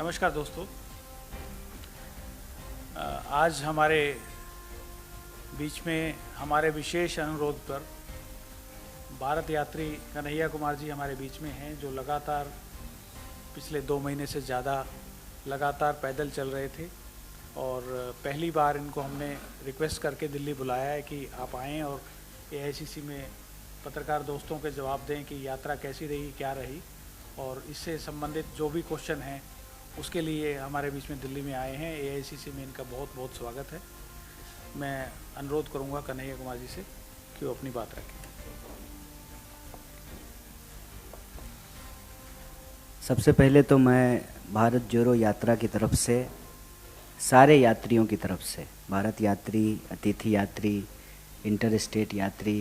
नमस्कार दोस्तों। आज हमारे बीच में हमारे विशेष अनुरोध पर भारत यात्री कन्हैया कुमार जी हमारे बीच में हैं, जो लगातार पिछले 2 महीने से ज़्यादा लगातार पैदल चल रहे थे और पहली बार इनको हमने रिक्वेस्ट करके दिल्ली बुलाया है कि आप आएँ और एआईसीसी में पत्रकार दोस्तों के जवाब दें कि यात्रा कैसी रही, क्या रही, और इससे संबंधित जो भी क्वेश्चन हैं उसके लिए हमारे बीच में दिल्ली में आए हैं। एआईसीसी में इनका बहुत बहुत स्वागत है। मैं अनुरोध करूंगा कन्हैया कुमार जी से कि वो अपनी बात रखें। सबसे पहले तो मैं भारत जोड़ो यात्रा की तरफ से सारे यात्रियों की तरफ से, भारत यात्री, अतिथि यात्री, इंटर स्टेट यात्री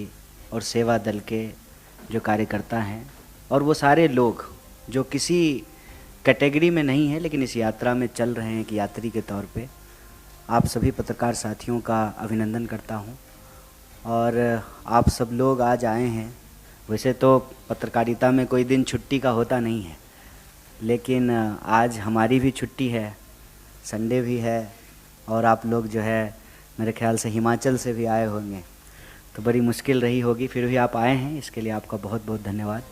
और सेवा दल के जो कार्यकर्ता हैं और वो सारे लोग जो किसी कैटेगरी में नहीं है लेकिन इस यात्रा में चल रहे हैं कि यात्री के तौर पे, आप सभी पत्रकार साथियों का अभिनंदन करता हूं। और आप सब लोग आज आए हैं। वैसे तो पत्रकारिता में कोई दिन छुट्टी का होता नहीं है, लेकिन आज हमारी भी छुट्टी है, संडे भी है, और आप लोग जो है मेरे ख्याल से हिमाचल से भी आए होंगे, तो बड़ी मुश्किल रही होगी, फिर भी आप आए हैं, इसके लिए आपका बहुत बहुत धन्यवाद।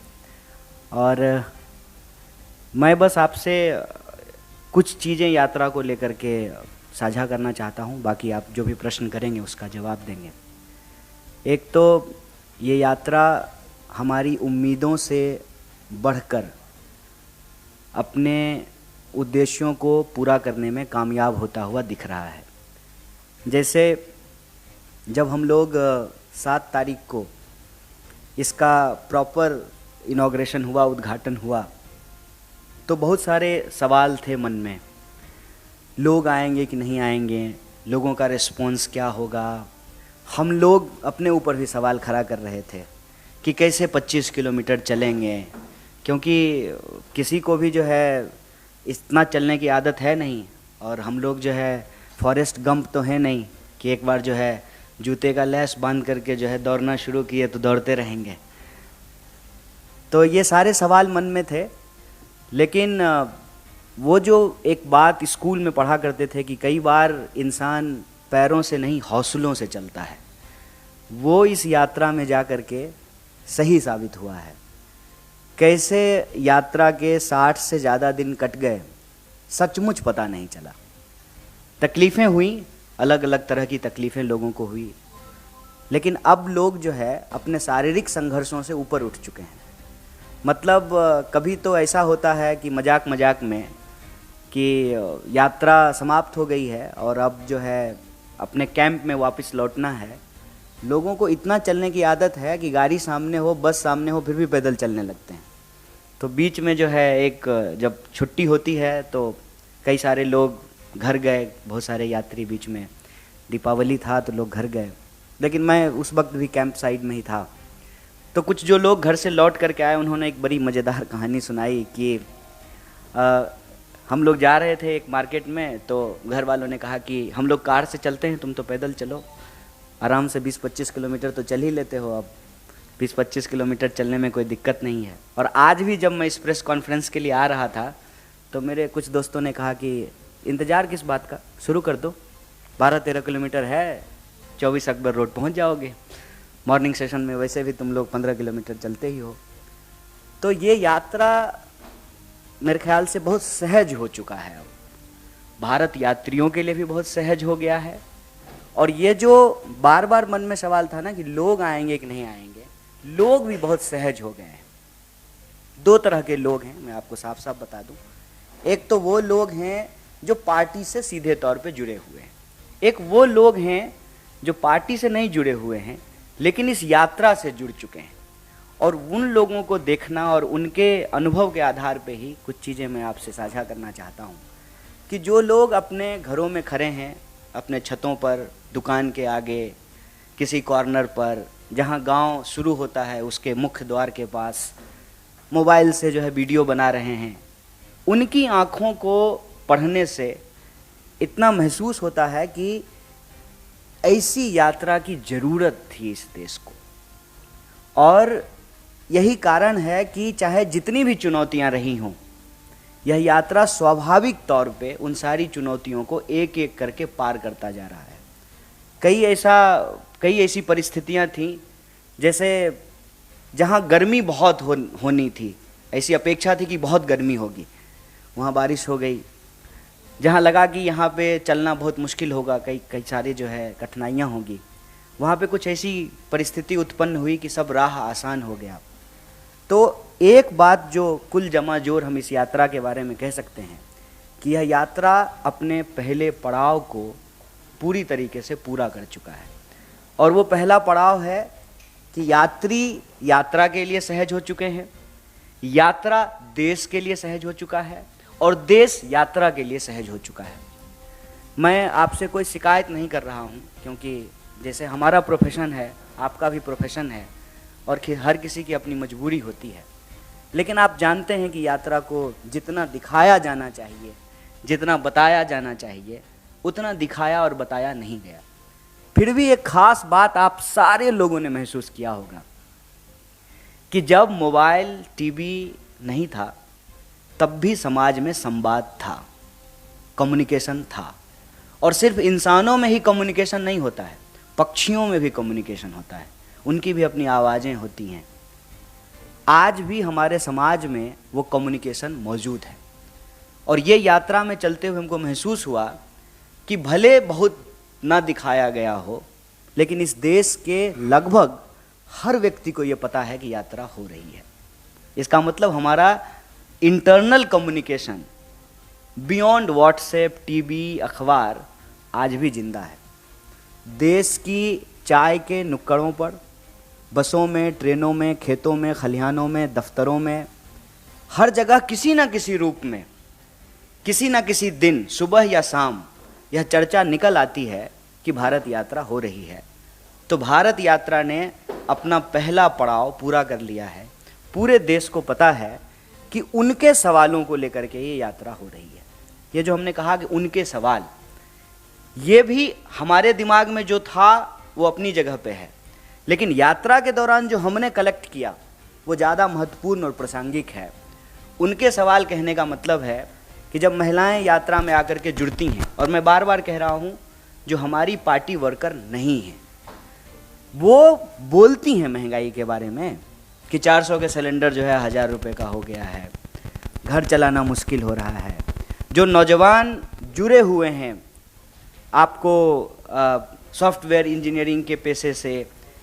और मैं बस आपसे कुछ चीज़ें यात्रा को लेकर के साझा करना चाहता हूं, बाकी आप जो भी प्रश्न करेंगे उसका जवाब देंगे। एक तो ये यात्रा हमारी उम्मीदों से बढ़कर अपने उद्देश्यों को पूरा करने में कामयाब होता हुआ दिख रहा है। जैसे जब हम लोग 7 तारीख को इसका प्रॉपर इनॉग्रेशन हुआ, उद्घाटन हुआ, तो बहुत सारे सवाल थे मन में, लोग आएंगे कि नहीं आएंगे, लोगों का रिस्पॉन्स क्या होगा। हम लोग अपने ऊपर भी सवाल खड़ा कर रहे थे कि कैसे 25 किलोमीटर चलेंगे, क्योंकि किसी को भी जो है इतना चलने की आदत है नहीं, और हम लोग जो है फॉरेस्ट गंप तो है नहीं कि एक बार जो है जूते का लैस बांध करके जो है दौड़ना शुरू किए तो दौड़ते रहेंगे। तो ये सारे सवाल मन में थे, लेकिन वो जो एक बात स्कूल में पढ़ा करते थे कि कई बार इंसान पैरों से नहीं हौसलों से चलता है, वो इस यात्रा में जा कर के सही साबित हुआ है। कैसे यात्रा के 60 से ज़्यादा दिन कट गए, सचमुच पता नहीं चला। तकलीफ़ें हुई, अलग अलग तरह की तकलीफ़ें लोगों को हुई, लेकिन अब लोग जो है अपने शारीरिक संघर्षों से ऊपर उठ चुके हैं। मतलब कभी तो ऐसा होता है कि मजाक मजाक में कि यात्रा समाप्त हो गई है और अब जो है अपने कैंप में वापस लौटना है। लोगों को इतना चलने की आदत है कि गाड़ी सामने हो, बस सामने हो, फिर भी पैदल चलने लगते हैं। तो बीच में जो है एक जब छुट्टी होती है तो कई सारे लोग घर गए, बहुत सारे यात्री बीच में, दीपावली था तो लोग घर गए, लेकिन मैं उस वक्त भी कैंप साइड में ही था। तो कुछ जो लोग घर से लौट करके आए, उन्होंने एक बड़ी मज़ेदार कहानी सुनाई कि हम लोग जा रहे थे एक मार्केट में, तो घर वालों ने कहा कि हम लोग कार से चलते हैं, तुम तो पैदल चलो, आराम से 20-25 किलोमीटर तो चल ही लेते हो, अब 20-25 किलोमीटर चलने में कोई दिक्कत नहीं है। और आज भी जब मैं इस प्रेस कॉन्फ्रेंस के लिए आ रहा था तो मेरे कुछ दोस्तों ने कहा कि इंतज़ार किस बात का, शुरू कर दो, 12-13 किलोमीटर है, 24 अकबर रोड पहुँच जाओगे, मॉर्निंग सेशन में वैसे भी तुम लोग 15 किलोमीटर चलते ही हो। तो ये यात्रा मेरे ख्याल से बहुत सहज हो चुका है, अब भारत यात्रियों के लिए भी बहुत सहज हो गया है। और ये जो बार बार मन में सवाल था ना कि लोग आएंगे कि नहीं आएंगे, लोग भी बहुत सहज हो गए हैं। 2 तरह के लोग हैं, मैं आपको साफ साफ बता दूं। एक तो वो लोग हैं जो पार्टी से सीधे तौर पे जुड़े हुए हैं, एक वो लोग हैं जो पार्टी से नहीं जुड़े हुए हैं लेकिन इस यात्रा से जुड़ चुके हैं। और उन लोगों को देखना और उनके अनुभव के आधार पे ही कुछ चीज़ें मैं आपसे साझा करना चाहता हूँ कि जो लोग अपने घरों में खड़े हैं, अपने छतों पर, दुकान के आगे, किसी कॉर्नर पर, जहाँ गांव शुरू होता है उसके मुख्य द्वार के पास, मोबाइल से जो है वीडियो बना रहे हैं, उनकी आँखों को पढ़ने से इतना महसूस होता है कि ऐसी यात्रा की ज़रूरत थी इस देश को। और यही कारण है कि चाहे जितनी भी चुनौतियां रही हों, यह यात्रा स्वाभाविक तौर पे उन सारी चुनौतियों को एक एक करके पार करता जा रहा है। कई ऐसी परिस्थितियां थीं, जैसे जहां गर्मी बहुत होनी थी, ऐसी अपेक्षा थी कि बहुत गर्मी होगी, वहां बारिश हो गई। जहां लगा कि यहाँ पे चलना बहुत मुश्किल होगा, कई सारे जो है कठिनाइयाँ होगी, वहाँ पे कुछ ऐसी परिस्थिति उत्पन्न हुई कि सब राह आसान हो गया। तो एक बात जो कुल जमा जोर हम इस यात्रा के बारे में कह सकते हैं कि यह यात्रा अपने पहले पड़ाव को पूरी तरीके से पूरा कर चुका है। और वो पहला पड़ाव है कि यात्री यात्रा के लिए सहज हो चुके हैं, यात्रा देश के लिए सहज हो चुका है और देश यात्रा के लिए सहज हो चुका है। मैं आपसे कोई शिकायत नहीं कर रहा हूँ, क्योंकि जैसे हमारा प्रोफेशन है, आपका भी प्रोफेशन है और हर किसी की अपनी मजबूरी होती है। लेकिन आप जानते हैं कि यात्रा को जितना दिखाया जाना चाहिए, जितना बताया जाना चाहिए, उतना दिखाया और बताया नहीं गया। फिर भी एक खास बात आप सारे लोगों ने महसूस किया होगा कि जब मोबाइल टीवी नहीं था तब भी समाज में संवाद था, कम्युनिकेशन था। और सिर्फ इंसानों में ही कम्युनिकेशन नहीं होता है, पक्षियों में भी कम्युनिकेशन होता है, उनकी भी अपनी आवाज़ें होती हैं। आज भी हमारे समाज में वो कम्युनिकेशन मौजूद है। और ये यात्रा में चलते हुए हमको महसूस हुआ कि भले बहुत ना दिखाया गया हो, लेकिन इस देश के लगभग हर व्यक्ति को ये पता है कि यात्रा हो रही है। इसका मतलब हमारा internal communication beyond WhatsApp, TV, अखबार आज भी जिंदा है। देश की चाय के नुक्कड़ों पर, बसों में, ट्रेनों में, खेतों में, खलिहानों में, दफ्तरों में, हर जगह किसी न किसी रूप में, किसी न किसी दिन, सुबह या शाम, यह चर्चा निकल आती है कि भारत यात्रा हो रही है। तो भारत यात्रा ने अपना पहला पड़ाव पूरा कर लिया है। पूरे देश को पता है कि उनके सवालों को लेकर के ये यात्रा हो रही है। ये जो हमने कहा कि उनके सवाल, ये भी हमारे दिमाग में जो था वो अपनी जगह पे है, लेकिन यात्रा के दौरान जो हमने कलेक्ट किया वो ज़्यादा महत्वपूर्ण और प्रासंगिक है। उनके सवाल कहने का मतलब है कि जब महिलाएं यात्रा में आकर के जुड़ती हैं, और मैं बार बार कह रहा हूँ, जो हमारी पार्टी वर्कर नहीं हैं, वो बोलती हैं महंगाई के बारे में कि 400 के सिलेंडर जो है 1000 रुपये का हो गया है, घर चलाना मुश्किल हो रहा है। जो नौजवान जुड़े हुए हैं आपको सॉफ्टवेयर इंजीनियरिंग के पेशे से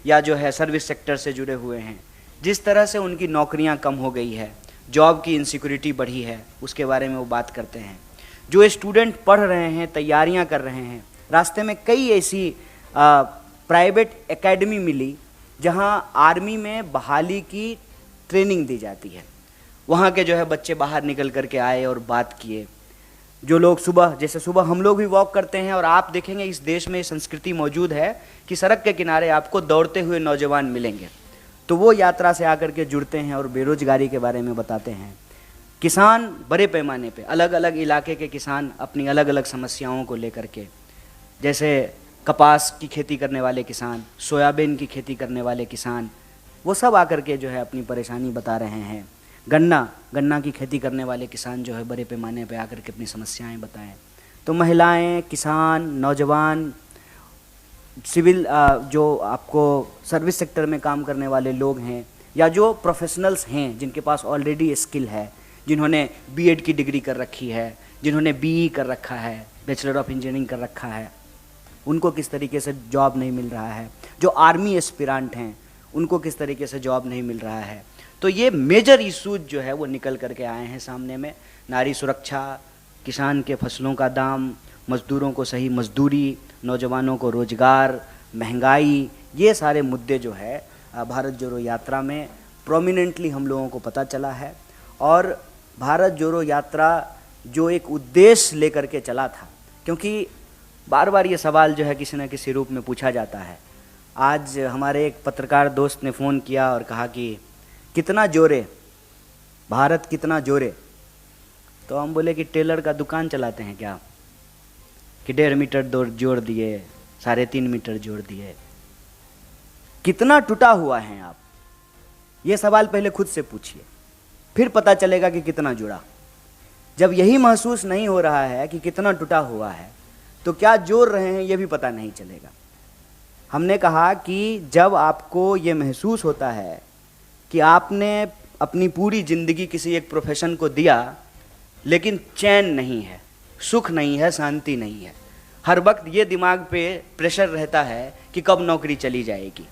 या जो है सर्विस सेक्टर से जुड़े हुए हैं, जिस तरह से उनकी नौकरियां कम हो गई है, जॉब की इनसिक्योरिटी बढ़ी है, उसके बारे में वो बात करते हैं। जो स्टूडेंट पढ़ रहे हैं, तैयारियां कर रहे हैं, रास्ते में कई ऐसी प्राइवेट एकेडमी मिली जहां आर्मी में बहाली की ट्रेनिंग दी जाती है। वहाँ के जो है बच्चे बाहर निकल करके आए और बात किए। जो लोग सुबह, जैसे सुबह हम लोग भी वॉक करते हैं, और आप देखेंगे इस देश में संस्कृति मौजूद है कि सड़क के किनारे आपको दौड़ते हुए नौजवान मिलेंगे। तो वो यात्रा से आकर के जुड़ते हैं और बेरोजगारी के बारे में बताते हैं। किसान बड़े पैमाने पे, अलग अलग इलाके के किसान अपनी अलग अलग समस्याओं को लेकर के, जैसे कपास की खेती करने वाले किसान, सोयाबीन की खेती करने वाले किसान, वो सब आकर के जो है अपनी परेशानी बता रहे हैं। गन्ना की खेती करने वाले किसान जो है बड़े पैमाने पे आकर के अपनी समस्याएं बताएं। तो महिलाएं, किसान, नौजवान, सिविल जो आपको सर्विस सेक्टर में काम करने वाले लोग हैं, या जो प्रोफेशनल्स हैं जिनके पास ऑलरेडी स्किल है, जिन्होंने बीएड की डिग्री कर रखी है, जिन्होंने बीई कर रखा है, बैचलर ऑफ इंजीनियरिंग कर रखा है, उनको किस तरीके से जॉब नहीं मिल रहा है। जो आर्मी एस्पिरेंट हैं उनको किस तरीके से जॉब नहीं मिल रहा है। तो ये मेजर इशूज जो है वो निकल करके आए हैं सामने में। नारी सुरक्षा, किसान के फसलों का दाम, मजदूरों को सही मजदूरी, नौजवानों को रोजगार, महंगाई, ये सारे मुद्दे जो है भारत जोड़ो यात्रा में प्रोमिनेंटली हम लोगों को पता चला है। और भारत जोड़ो यात्रा जो एक उद्देश्य लेकर के चला था, क्योंकि बार बार ये सवाल जो है किसी न किसी रूप में पूछा जाता है। आज हमारे एक पत्रकार दोस्त ने फ़ोन किया और कहा कि कितना जोरे, भारत कितना जोरे। तो हम बोले कि टेलर का दुकान चलाते हैं क्या, कि 1.5 मीटर जोड़ दिए, 3.5 मीटर जोड़ दिए। कितना टूटा हुआ है आप, ये सवाल पहले खुद से पूछिए, फिर पता चलेगा कि कितना जुड़ा। जब यही महसूस नहीं हो रहा है कि कितना टूटा हुआ है, तो क्या जोड़ रहे हैं ये भी पता नहीं चलेगा। हमने कहा कि जब आपको ये महसूस होता है कि आपने अपनी पूरी ज़िंदगी किसी एक प्रोफेशन को दिया, लेकिन चैन नहीं है, सुख नहीं है, शांति नहीं है, हर वक्त ये दिमाग पे प्रेशर रहता है कि कब नौकरी चली जाएगी,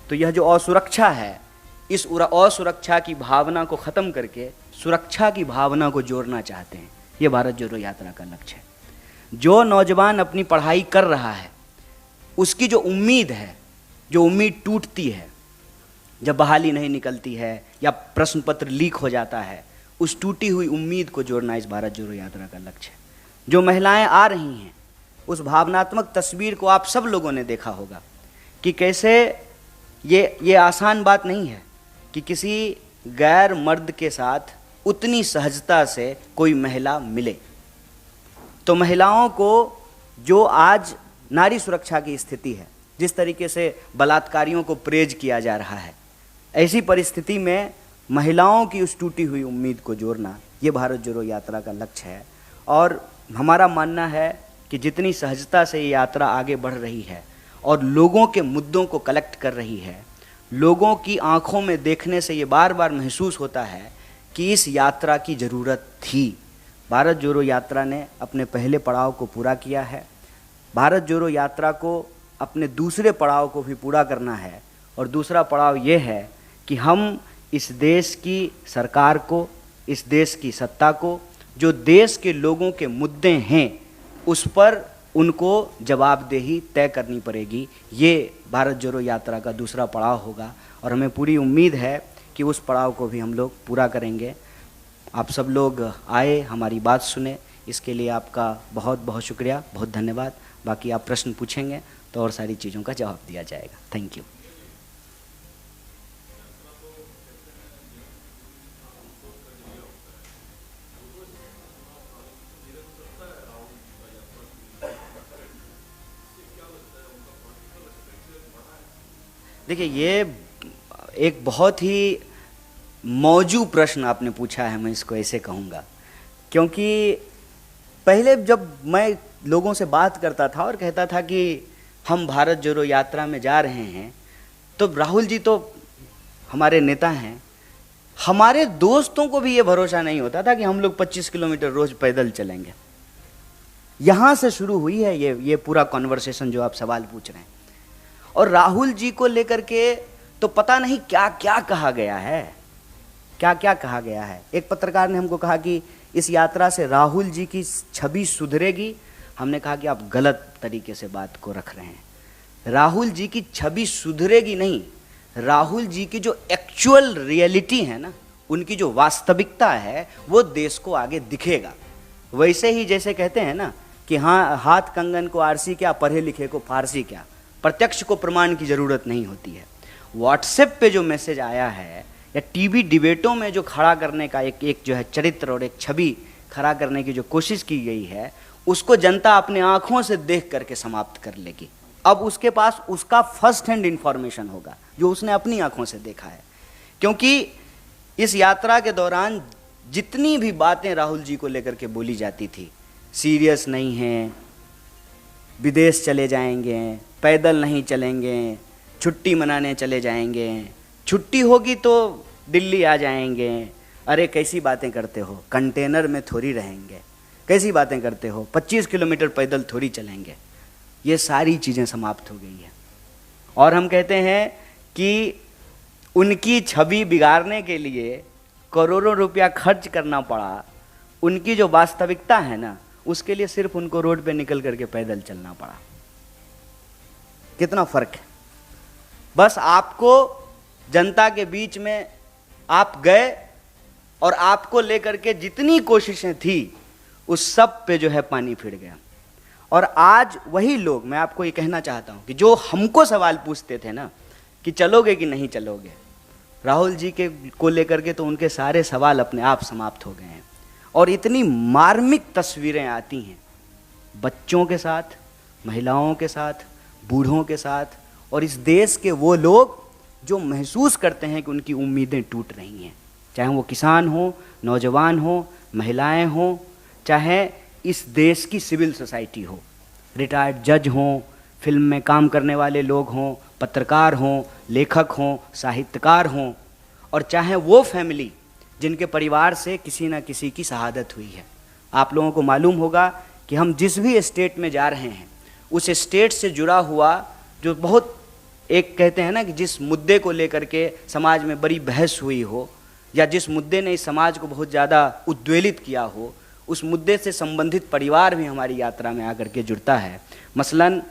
तो यह जो असुरक्षा है, इस असुरक्षा की भावना को ख़त्म करके सुरक्षा की भावना को जोड़ना चाहते हैं। ये भारत जोड़ो यात्रा का लक्ष्य है। जो नौजवान अपनी पढ़ाई कर रहा है, उसकी जो उम्मीद है, जो उम्मीद टूटती है जब बहाली नहीं निकलती है या प्रश्न पत्र लीक हो जाता है, उस टूटी हुई उम्मीद को जोड़ना इस भारत जोड़ो यात्रा का लक्ष्य है। जो महिलाएं आ रही हैं, उस भावनात्मक तस्वीर को आप सब लोगों ने देखा होगा कि कैसे ये आसान बात नहीं है कि किसी गैर मर्द के साथ उतनी सहजता से कोई महिला मिले। तो महिलाओं को जो आज नारी सुरक्षा की स्थिति है, जिस तरीके से बलात्कारियों को प्रेज किया जा रहा है, ऐसी परिस्थिति में महिलाओं की उस टूटी हुई उम्मीद को जोड़ना ये भारत जोड़ो यात्रा का लक्ष्य है। और हमारा मानना है कि जितनी सहजता से ये यात्रा आगे बढ़ रही है और लोगों के मुद्दों को कलेक्ट कर रही है, लोगों की आंखों में देखने से ये बार बार महसूस होता है कि इस यात्रा की ज़रूरत थी। भारत जोड़ो यात्रा ने अपने पहले पड़ाव को पूरा किया है। भारत जोड़ो यात्रा को अपने दूसरे पड़ाव को भी पूरा करना है, और दूसरा पड़ाव ये है कि हम इस देश की सरकार को, इस देश की सत्ता को, जो देश के लोगों के मुद्दे हैं, उस पर उनको जवाबदेही तय करनी पड़ेगी। ये भारत जोड़ो यात्रा का दूसरा पड़ाव होगा, और हमें पूरी उम्मीद है कि उस पड़ाव को भी हम लोग पूरा करेंगे। आप सब लोग आए, हमारी बात सुने, इसके लिए आपका बहुत बहुत शुक्रिया, बहुत धन्यवाद। बाकी आप प्रश्न पूछेंगे तो और सारी चीज़ों का जवाब दिया जाएगा। Thank you. देखिए, ये एक बहुत ही मौजू प्रश्न आपने पूछा है, मैं इसको ऐसे कहूँगा, क्योंकि पहले जब मैं लोगों से बात करता था और कहता था कि हम भारत जोड़ो यात्रा में जा रहे हैं, तो राहुल जी तो हमारे नेता हैं, हमारे दोस्तों को भी ये भरोसा नहीं होता था कि हम लोग 25 किलोमीटर रोज पैदल चलेंगे। यहाँ से शुरू हुई है ये पूरा कॉन्वर्सेशन जो आप सवाल पूछ रहे हैं। और राहुल जी को लेकर के तो पता नहीं क्या क्या कहा गया है, क्या क्या कहा गया है। एक पत्रकार ने हमको कहा कि इस यात्रा से राहुल जी की छवि सुधरेगी। हमने कहा कि आप गलत तरीके से बात को रख रहे हैं। राहुल जी की छवि सुधरेगी नहीं, राहुल जी की जो एक्चुअल रियलिटी है ना, उनकी जो वास्तविकता है, वो देश को आगे दिखेगा। वैसे ही जैसे कहते हैं ना कि हाँ, हाथ कंगन को आरसी क्या, पढ़े लिखे को फारसी क्या, प्रत्यक्ष को प्रमाण की ज़रूरत नहीं होती है। व्हाट्सएप पे जो मैसेज आया है या टीवी डिबेटों में जो खड़ा करने का एक जो है चरित्र और एक छवि खड़ा करने की जो कोशिश की गई है, उसको जनता अपने आँखों से देख करके समाप्त कर लेगी। अब उसके पास उसका फर्स्ट हैंड इन्फॉर्मेशन होगा जो उसने अपनी आँखों से देखा है। क्योंकि इस यात्रा के दौरान जितनी भी बातें राहुल जी को लेकर के बोली जाती थी, सीरियस नहीं हैं, विदेश चले जाएंगे, पैदल नहीं चलेंगे, छुट्टी मनाने चले जाएंगे, छुट्टी होगी तो दिल्ली आ जाएंगे, अरे कैसी बातें करते हो, कंटेनर में थोड़ी रहेंगे, कैसी बातें करते हो, 25 किलोमीटर पैदल थोड़ी चलेंगे। ये सारी चीज़ें समाप्त हो गई है। और हम कहते हैं कि उनकी छवि बिगाड़ने के लिए करोड़ों रुपया खर्च करना पड़ा। उनकी जो वास्तविकता है ना, उसके लिए सिर्फ उनको रोड पे निकल करके पैदल चलना पड़ा। कितना फर्क है। बस आपको जनता के बीच में आप गए और आपको लेकर के जितनी कोशिशें थी उस सब पे जो है पानी फिर गया। और आज वही लोग, मैं आपको ये कहना चाहता हूँ कि जो हमको सवाल पूछते थे ना कि चलोगे कि नहीं चलोगे, राहुल जी के को लेकर के तो उनके सारे सवाल अपने आप समाप्त हो गए हैं। और इतनी मार्मिक तस्वीरें आती हैं बच्चों के साथ, महिलाओं के साथ, बूढ़ों के साथ, और इस देश के वो लोग जो महसूस करते हैं कि उनकी उम्मीदें टूट रही हैं। चाहे वो किसान हो, नौजवान हो, महिलाएं हों, चाहे इस देश की सिविल सोसाइटी हो, रिटायर्ड जज हों, फिल्म में काम करने वाले लोग हों, पत्रकार हों, लेखक हों, साहित्यकार हों, और चाहे वो फैमिली जिनके परिवार से किसी न किसी की शहादत हुई है। आप लोगों को मालूम होगा कि हम जिस भी स्टेट में जा रहे हैं उस स्टेट से जुड़ा हुआ जो बहुत एक कहते हैं ना कि जिस मुद्दे को लेकर के समाज में बड़ी बहस हुई हो या जिस मुद्दे ने इस समाज को बहुत ज़्यादा उद्वेलित किया हो, उस मुद्दे से संबंधित परिवार भी हमारी यात्रा में आकर के जुड़ता है। मसलन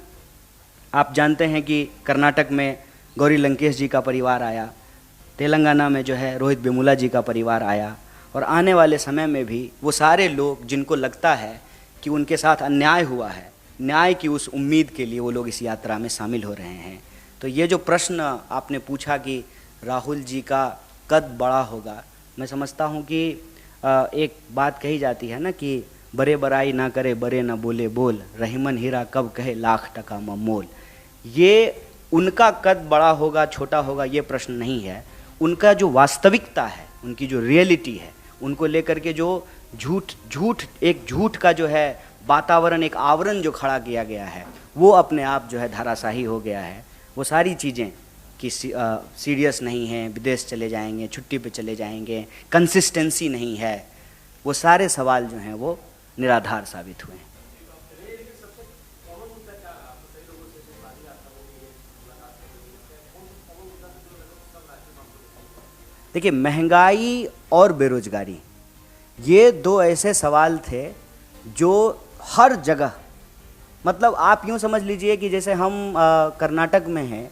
आप जानते हैं कि कर्नाटक में गौरी लंकेश जी का परिवार आया, तेलंगाना में जो है रोहित वेमुला जी का परिवार आया, और आने वाले समय में भी वो सारे लोग जिनको लगता है कि उनके साथ अन्याय हुआ है, न्याय की उस उम्मीद के लिए वो लोग इस यात्रा में शामिल हो रहे हैं। तो ये जो प्रश्न आपने पूछा कि राहुल जी का कद बड़ा होगा, मैं समझता हूँ कि एक बात कही जाती है ना कि बड़े बड़ाई ना करे बड़े ना बोले बोल, रहीमन हीरा कब कहे लाख टका मोल। ये उनका कद बड़ा होगा छोटा होगा ये प्रश्न नहीं है, उनका जो वास्तविकता है, उनकी जो रियलिटी है, उनको लेकर के जो झूठ का जो है वातावरण, एक आवरण जो खड़ा किया गया है, वो अपने आप जो है धराशाही हो गया है। वो सारी चीज़ें कि सीरियस नहीं है, विदेश चले जाएंगे, छुट्टी पे चले जाएंगे, कंसिस्टेंसी नहीं है, वो सारे सवाल जो हैं वो निराधार साबित हुए हैं। देखिए, महंगाई और बेरोजगारी ये दो ऐसे सवाल थे जो हर जगह, मतलब आप यूँ समझ लीजिए कि जैसे हम कर्नाटक में हैं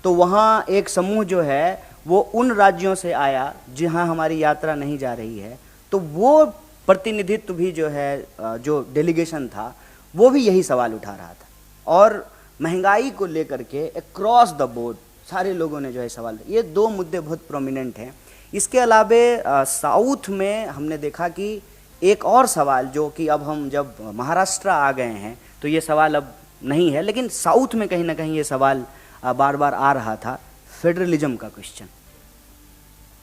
तो वहाँ एक समूह जो है वो उन राज्यों से आया जहाँ हमारी यात्रा नहीं जा रही है, तो वो प्रतिनिधित्व भी जो है जो डेलीगेशन था वो भी यही सवाल उठा रहा था, और महंगाई को लेकर के अक्रॉस द बोर्ड सारे लोगों ने जो है सवाल, ये दो मुद्दे बहुत प्रोमिनेंट हैं। इसके अलावा साउथ में हमने देखा कि एक और सवाल जो कि अब हम जब महाराष्ट्र आ गए हैं तो ये सवाल अब नहीं है, लेकिन साउथ में कहीं ना कहीं ये सवाल बार बार आ रहा था, फेडरलिज्म का क्वेश्चन।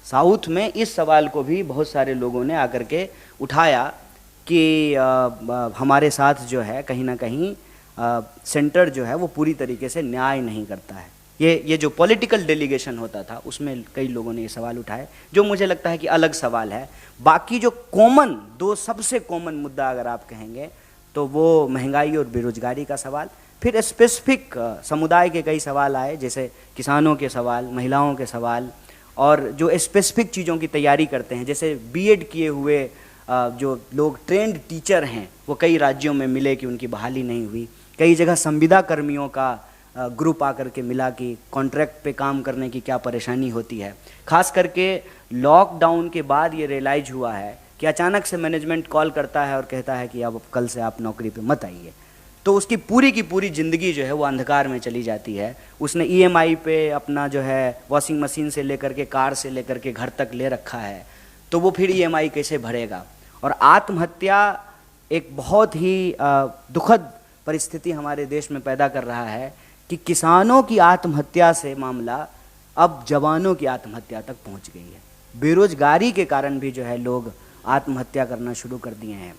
साउथ में इस सवाल को भी बहुत सारे लोगों ने आकर के उठाया कि हमारे साथ जो है कहीं ना कहीं सेंटर जो है वो पूरी तरीके से न्याय नहीं करता है। ये जो पॉलिटिकल डेलीगेशन होता था उसमें कई लोगों ने ये सवाल उठाए, जो मुझे लगता है कि अलग सवाल है। बाकी जो कॉमन दो सबसे कॉमन मुद्दा अगर आप कहेंगे तो वो महंगाई और बेरोजगारी का सवाल, फिर स्पेसिफिक समुदाय के कई सवाल आए, जैसे किसानों के सवाल, महिलाओं के सवाल, और जो स्पेसिफिक चीज़ों की तैयारी करते हैं, जैसे बीएड किए हुए जो लोग ट्रेंड टीचर हैं वो कई राज्यों में मिले कि उनकी बहाली नहीं हुई। कई जगह संविदा कर्मियों का ग्रुप आकर के मिला कि कॉन्ट्रैक्ट पे काम करने की क्या परेशानी होती है। खास करके लॉकडाउन के बाद ये रियलाइज हुआ है कि अचानक से मैनेजमेंट कॉल करता है और कहता है कि अब कल से आप नौकरी पे मत आइए, तो उसकी पूरी की पूरी ज़िंदगी जो है वो अंधकार में चली जाती है। उसने ईएमआई पे अपना जो है वॉशिंग मशीन से लेकर के कार से लेकर के घर तक ले रखा है, तो वो फिर ईएमआई कैसे भरेगा। और आत्महत्या एक बहुत ही दुखद परिस्थिति हमारे देश में पैदा कर रहा है कि किसानों की आत्महत्या से मामला अब जवानों की आत्महत्या तक पहुंच गई है। बेरोजगारी के कारण भी जो है लोग आत्महत्या करना शुरू कर दिए हैं।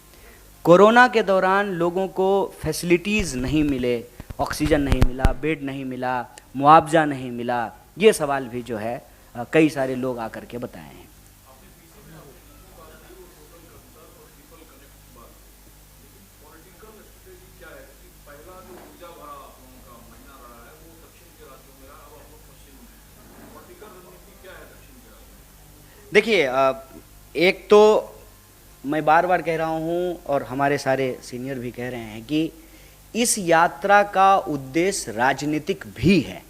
कोरोना के दौरान लोगों को फैसिलिटीज़ नहीं मिले, ऑक्सीजन नहीं मिला, बेड नहीं मिला, मुआवजा नहीं मिला, ये सवाल भी जो है कई सारे लोग आकर के बताए हैं। देखिए, एक तो मैं बार बार कह रहा हूँ और हमारे सारे सीनियर भी कह रहे हैं कि इस यात्रा का उद्देश्य राजनीतिक भी है,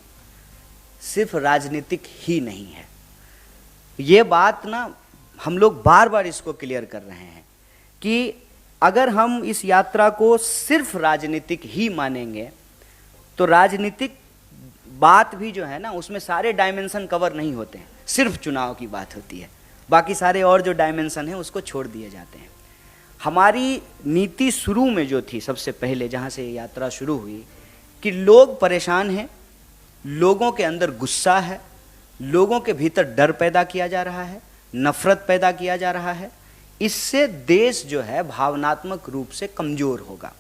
सिर्फ राजनीतिक ही नहीं है। ये बात ना हम लोग बार बार इसको क्लियर कर रहे हैं कि अगर हम इस यात्रा को सिर्फ राजनीतिक ही मानेंगे तो राजनीतिक बात भी जो है ना उसमें सारे डायमेंशन कवर नहीं होते हैं, सिर्फ चुनाव की बात होती है, बाकी सारे और जो डायमेंशन हैं उसको छोड़ दिए जाते हैं। हमारी नीति शुरू में जो थी सबसे पहले जहाँ से यात्रा शुरू हुई कि लोग परेशान हैं, लोगों के अंदर गुस्सा है, लोगों के भीतर डर पैदा किया जा रहा है, नफरत पैदा किया जा रहा है। इससे देश जो है भावनात्मक रूप से कमज़ोर होगा,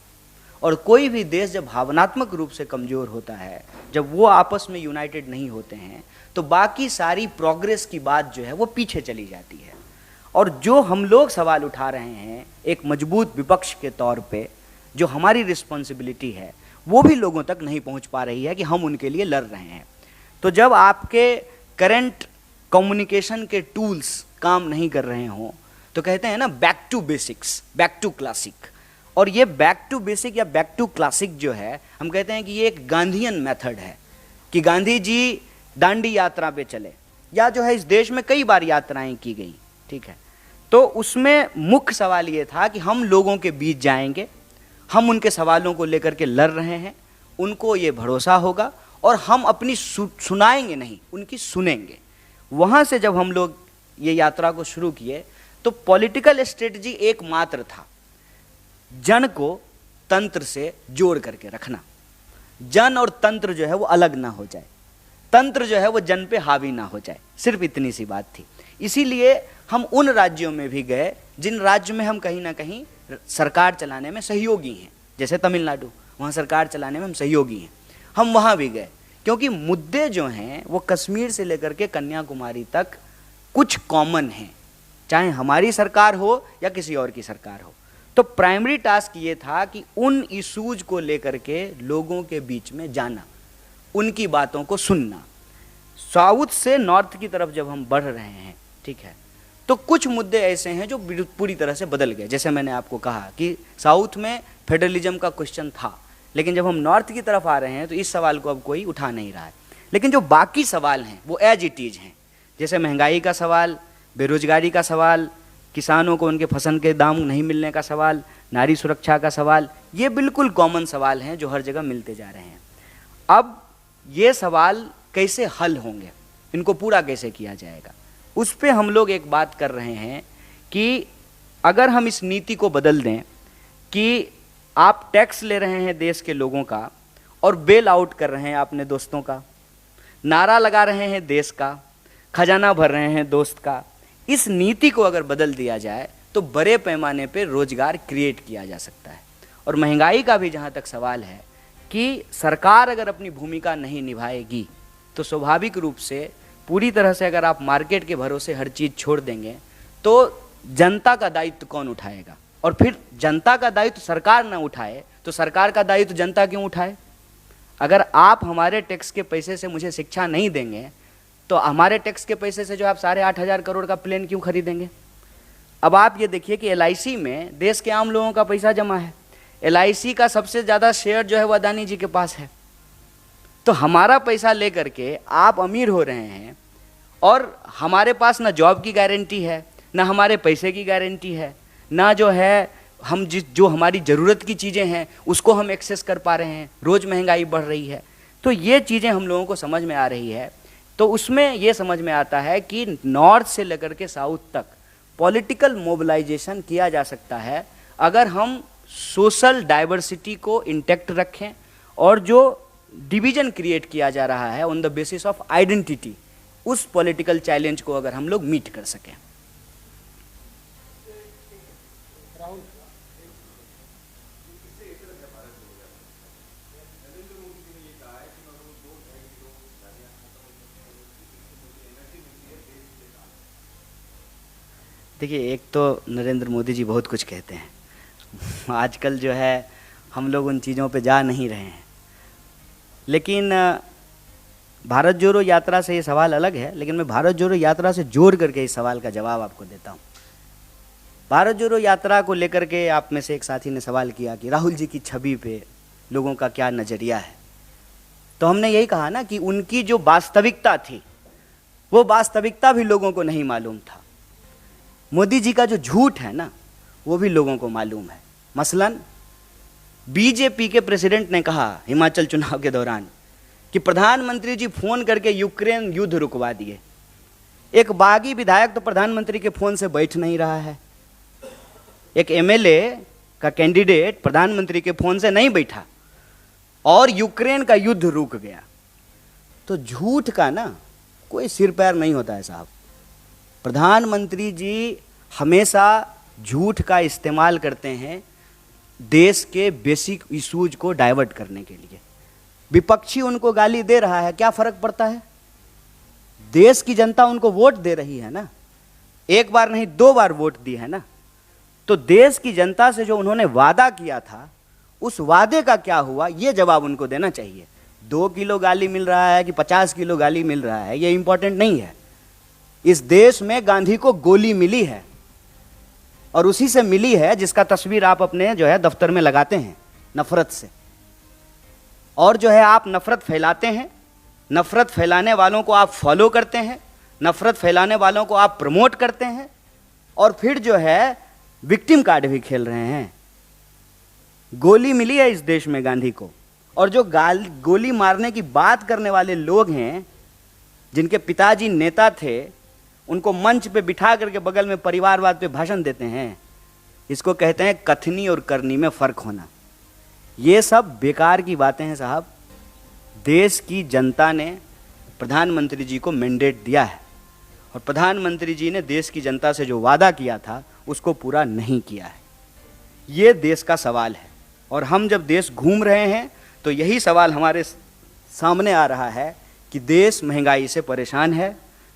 और कोई भी देश जब भावनात्मक रूप से कमज़ोर होता है, जब वो आपस में यूनाइटेड नहीं होते हैं, तो बाकी सारी प्रोग्रेस की बात जो है वो पीछे चली जाती है। और जो हम लोग सवाल उठा रहे हैं एक मजबूत विपक्ष के तौर पे, जो हमारी रिस्पॉन्सिबिलिटी है, वो भी लोगों तक नहीं पहुंच पा रही है कि हम उनके लिए लड़ रहे हैं। तो जब आपके करंट कम्युनिकेशन के टूल्स काम नहीं कर रहे हों, तो कहते हैं ना back to basics, back to classic. और ये बैक टू बेसिक या बैक टू क्लासिक जो है, हम कहते हैं कि ये एक गांधीयन मेथड है कि गांधी जी दांडी यात्रा पे चले, या जो है इस देश में कई बार यात्राएं की गई, ठीक है। तो उसमें मुख्य सवाल ये था कि हम लोगों के बीच जाएंगे, हम उनके सवालों को लेकर के लड़ रहे हैं, उनको ये भरोसा होगा, और हम अपनी सुनाएंगे नहीं, उनकी सुनेंगे। वहाँ से जब हम लोग ये यात्रा को शुरू किए, तो पॉलिटिकल स्ट्रेटजी एकमात्र था, जन को तंत्र से जोड़ करके रखना। जन और तंत्र जो है वो अलग ना हो जाए, तंत्र जो है वो जन पे हावी ना हो जाए, सिर्फ इतनी सी बात थी। इसीलिए हम उन राज्यों में भी गए जिन राज्य में हम कहीं ना कहीं सरकार चलाने में सहयोगी हैं, जैसे तमिलनाडु, वहाँ सरकार चलाने में हम सहयोगी हैं, हम वहाँ भी गए, क्योंकि मुद्दे जो हैं वो कश्मीर से लेकर के कन्याकुमारी तक कुछ कॉमन हैं, चाहे हमारी सरकार हो या किसी और की सरकार हो। तो प्राइमरी टास्क ये था कि उन इशूज को लेकर के लोगों के बीच में जाना, उनकी बातों को सुनना। साउथ से नॉर्थ की तरफ जब हम बढ़ रहे हैं, ठीक है, तो कुछ मुद्दे ऐसे हैं जो पूरी तरह से बदल गए। जैसे मैंने आपको कहा कि साउथ में फेडरलिज्म का क्वेश्चन था, लेकिन जब हम नॉर्थ की तरफ आ रहे हैं तो इस सवाल को अब कोई उठा नहीं रहा है। लेकिन जो बाकी सवाल हैं वो एज इट इज हैं, जैसे महंगाई का सवाल, बेरोजगारी का सवाल, किसानों को उनके फसल के दाम नहीं मिलने का सवाल, नारी सुरक्षा का सवाल, ये बिल्कुल कॉमन सवाल हैं जो हर जगह मिलते जा रहे हैं। अब ये सवाल कैसे हल होंगे, इनको पूरा कैसे किया जाएगा, उस पे हम लोग एक बात कर रहे हैं कि अगर हम इस नीति को बदल दें कि आप टैक्स ले रहे हैं देश के लोगों का और बेल आउट कर रहे हैं अपने दोस्तों का, नारा लगा रहे हैं देश का, खजाना भर रहे हैं दोस्त का, इस नीति को अगर बदल दिया जाए तो बड़े पैमाने पे रोजगार क्रिएट किया जा सकता है। और महंगाई का भी जहाँ तक सवाल है कि सरकार अगर अपनी भूमिका नहीं निभाएगी तो स्वाभाविक रूप से पूरी तरह से अगर आप मार्केट के भरोसे हर चीज़ छोड़ देंगे तो जनता का दायित्व कौन उठाएगा, और फिर जनता का दायित्व सरकार ना उठाए तो सरकार का दायित्व जनता क्यों उठाए। अगर आप हमारे टैक्स के पैसे से मुझे शिक्षा नहीं देंगे तो हमारे टैक्स के पैसे से जो आप 8,500 करोड़ का प्लेन क्यों खरीदेंगे। अब आप ये देखिए कि LIC में देश के आम लोगों का पैसा जमा है, LIC का सबसे ज़्यादा शेयर जो है वो अदानी जी के पास है। तो हमारा पैसा लेकर के आप अमीर हो रहे हैं और हमारे पास ना जॉब की गारंटी है, ना हमारे पैसे की गारंटी है, ना जो है हम जो हमारी ज़रूरत की चीज़ें हैं उसको हम एक्सेस कर पा रहे हैं। रोज़ महंगाई बढ़ रही है, तो ये चीज़ें हम लोगों को समझ में आ रही है। तो उसमें ये समझ में आता है कि नॉर्थ से लेकर के साउथ तक पॉलिटिकल मोबिलाइजेशन किया जा सकता है अगर हम सोशल डाइवर्सिटी को इंटैक्ट रखें, और जो डिवीजन क्रिएट किया जा रहा है on the basis of identity, उस पॉलिटिकल चैलेंज को अगर हम लोग मीट कर सकें। देखिए, एक तो नरेंद्र मोदी जी बहुत कुछ कहते हैं, आजकल जो है हम लोग उन चीज़ों पे जा नहीं रहे हैं, लेकिन भारत जोड़ो यात्रा से ये सवाल अलग है। लेकिन मैं भारत जोड़ो यात्रा से जोड़ करके इस सवाल का जवाब आपको देता हूँ। भारत जोड़ो यात्रा को लेकर के आप में से एक साथी ने सवाल किया कि राहुल जी की छवि पे लोगों का क्या नज़रिया है। तो हमने यही कहा ना कि उनकी जो वास्तविकता थी वो वास्तविकता भी लोगों को नहीं मालूम था। मोदी जी का जो झूठ है ना वो भी लोगों को मालूम है। मसलन बीजेपी के प्रेसिडेंट ने कहा हिमाचल चुनाव के दौरान कि प्रधानमंत्री जी फोन करके यूक्रेन युद्ध रुकवा दिए। एक बागी विधायक तो प्रधानमंत्री के फोन से बैठ नहीं रहा है, एक MLA का कैंडिडेट प्रधानमंत्री के फोन से नहीं बैठा और यूक्रेन का युद्ध रुक गया। तो झूठ का ना कोई सिर पैर नहीं होता है साहब। प्रधानमंत्री जी हमेशा झूठ का इस्तेमाल करते हैं देश के बेसिक इश्यूज को डाइवर्ट करने के लिए। विपक्षी उनको गाली दे रहा है, क्या फर्क पड़ता है? देश की जनता उनको वोट दे रही है ना, एक बार नहीं 2 बार वोट दी है ना। तो देश की जनता से जो उन्होंने वादा किया था, उस वादे का क्या हुआ, ये जवाब उनको देना चाहिए। 2 किलो गाली मिल रहा है कि 50 किलो गाली मिल रहा है, ये इंपॉर्टेंट नहीं है। इस देश में गांधी को गोली मिली है, और उसी से मिली है जिसका तस्वीर आप अपने जो है दफ्तर में लगाते हैं, नफरत से। और जो है आप नफरत फैलाते हैं, नफरत फैलाने वालों को आप फॉलो करते हैं, नफरत फैलाने वालों को आप प्रमोट करते हैं, और फिर जो है विक्टिम कार्ड भी खेल रहे हैं। गोली मिली है इस देश में गांधी को, और जो गोली मारने की बात करने वाले लोग हैं, जिनके पिताजी नेता थे, उनको मंच पे बिठा करके बगल में परिवारवाद पे भाषण देते हैं। इसको कहते हैं कथनी और करनी में फर्क होना। ये सब बेकार की बातें हैं साहब। देश की जनता ने प्रधानमंत्री जी को मैंडेट दिया है, और प्रधानमंत्री जी ने देश की जनता से जो वादा किया था उसको पूरा नहीं किया है। ये देश का सवाल है, और हम जब देश घूम रहे हैं तो यही सवाल हमारे सामने आ रहा है कि देश महंगाई से परेशान है,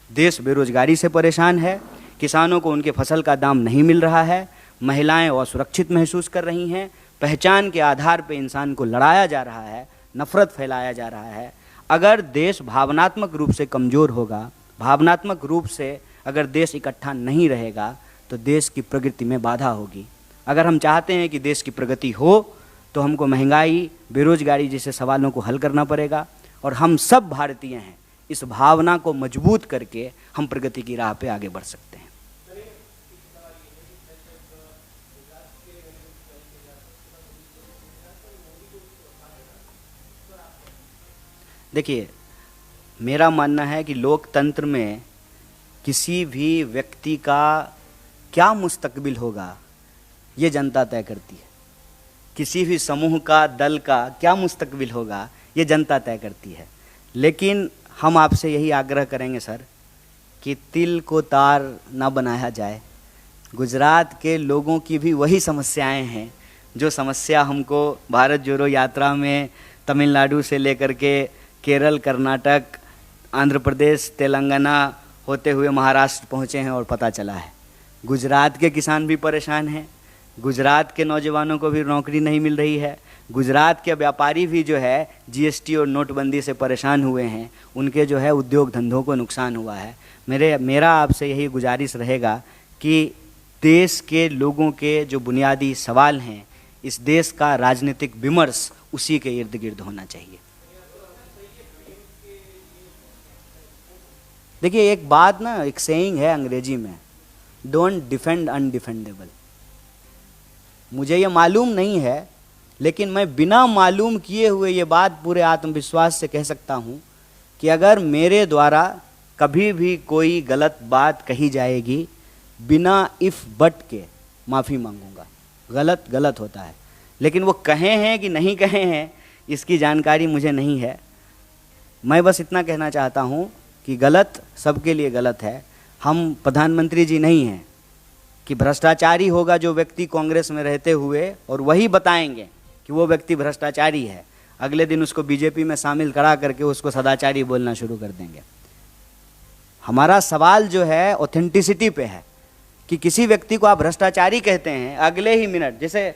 देश बेरोजगारी से परेशान है, किसानों को उनके फसल का दाम नहीं मिल रहा है, महिलाएं असुरक्षित महसूस कर रही हैं, पहचान के आधार पर इंसान को लड़ाया जा रहा है, नफरत फैलाया जा रहा है। अगर देश भावनात्मक रूप से कमज़ोर होगा, भावनात्मक रूप से अगर देश इकट्ठा नहीं रहेगा, तो देश की प्रगति में बाधा होगी। अगर हम चाहते हैं कि देश की प्रगति हो, तो हमको महंगाई, बेरोजगारी जैसे सवालों को हल करना पड़ेगा, और हम सब भारतीय हैं, इस भावना को मजबूत करके हम प्रगति की राह पे आगे बढ़ सकते हैं। देखिए, मेरा मानना है कि लोकतंत्र में किसी भी व्यक्ति का क्या मुस्तकबिल होगा, ये जनता तय करती है। किसी भी समूह का, दल का क्या मुस्तकबिल होगा, ये जनता तय करती है। लेकिन हम आपसे यही आग्रह करेंगे सर कि तिल को तार ना बनाया जाए। गुजरात के लोगों की भी वही समस्याएं हैं जो समस्या हमको भारत जोड़ो यात्रा में तमिलनाडु से लेकर के केरल, कर्नाटक, आंध्र प्रदेश, तेलंगाना होते हुए महाराष्ट्र पहुँचे हैं और पता चला है। गुजरात के किसान भी परेशान हैं, गुजरात के नौजवानों को भी नौकरी नहीं मिल रही है, गुजरात के व्यापारी भी जो है जीएसटी और नोटबंदी से परेशान हुए हैं, उनके जो है उद्योग धंधों को नुकसान हुआ है। मेरा आपसे यही गुजारिश रहेगा कि देश के लोगों के जो बुनियादी सवाल हैं, इस देश का राजनीतिक विमर्श उसी के इर्द गिर्द होना चाहिए। देखिए, एक बात ना, एक सेइंग है अंग्रेजी में, डोंट डिफेंड अनडिफेंडेबल। मुझे ये मालूम नहीं है, लेकिन मैं बिना मालूम किए हुए ये बात पूरे आत्मविश्वास से कह सकता हूँ कि अगर मेरे द्वारा कभी भी कोई गलत बात कही जाएगी, बिना इफ़ बट के माफ़ी मांगूंगा। गलत गलत होता है, लेकिन वो कहे हैं कि नहीं कहे हैं इसकी जानकारी मुझे नहीं है। मैं बस इतना कहना चाहता हूँ कि गलत सबके लिए गलत है। हम प्रधानमंत्री जी नहीं हैं कि भ्रष्टाचारी होगा जो व्यक्ति कांग्रेस में रहते हुए, और वही बताएंगे कि वो व्यक्ति भ्रष्टाचारी है, अगले दिन उसको बीजेपी में शामिल करा करके उसको सदाचारी बोलना शुरू कर देंगे। हमारा सवाल जो है ऑथेंटिसिटी पे है कि किसी व्यक्ति को आप भ्रष्टाचारी कहते हैं, अगले ही मिनट, जैसे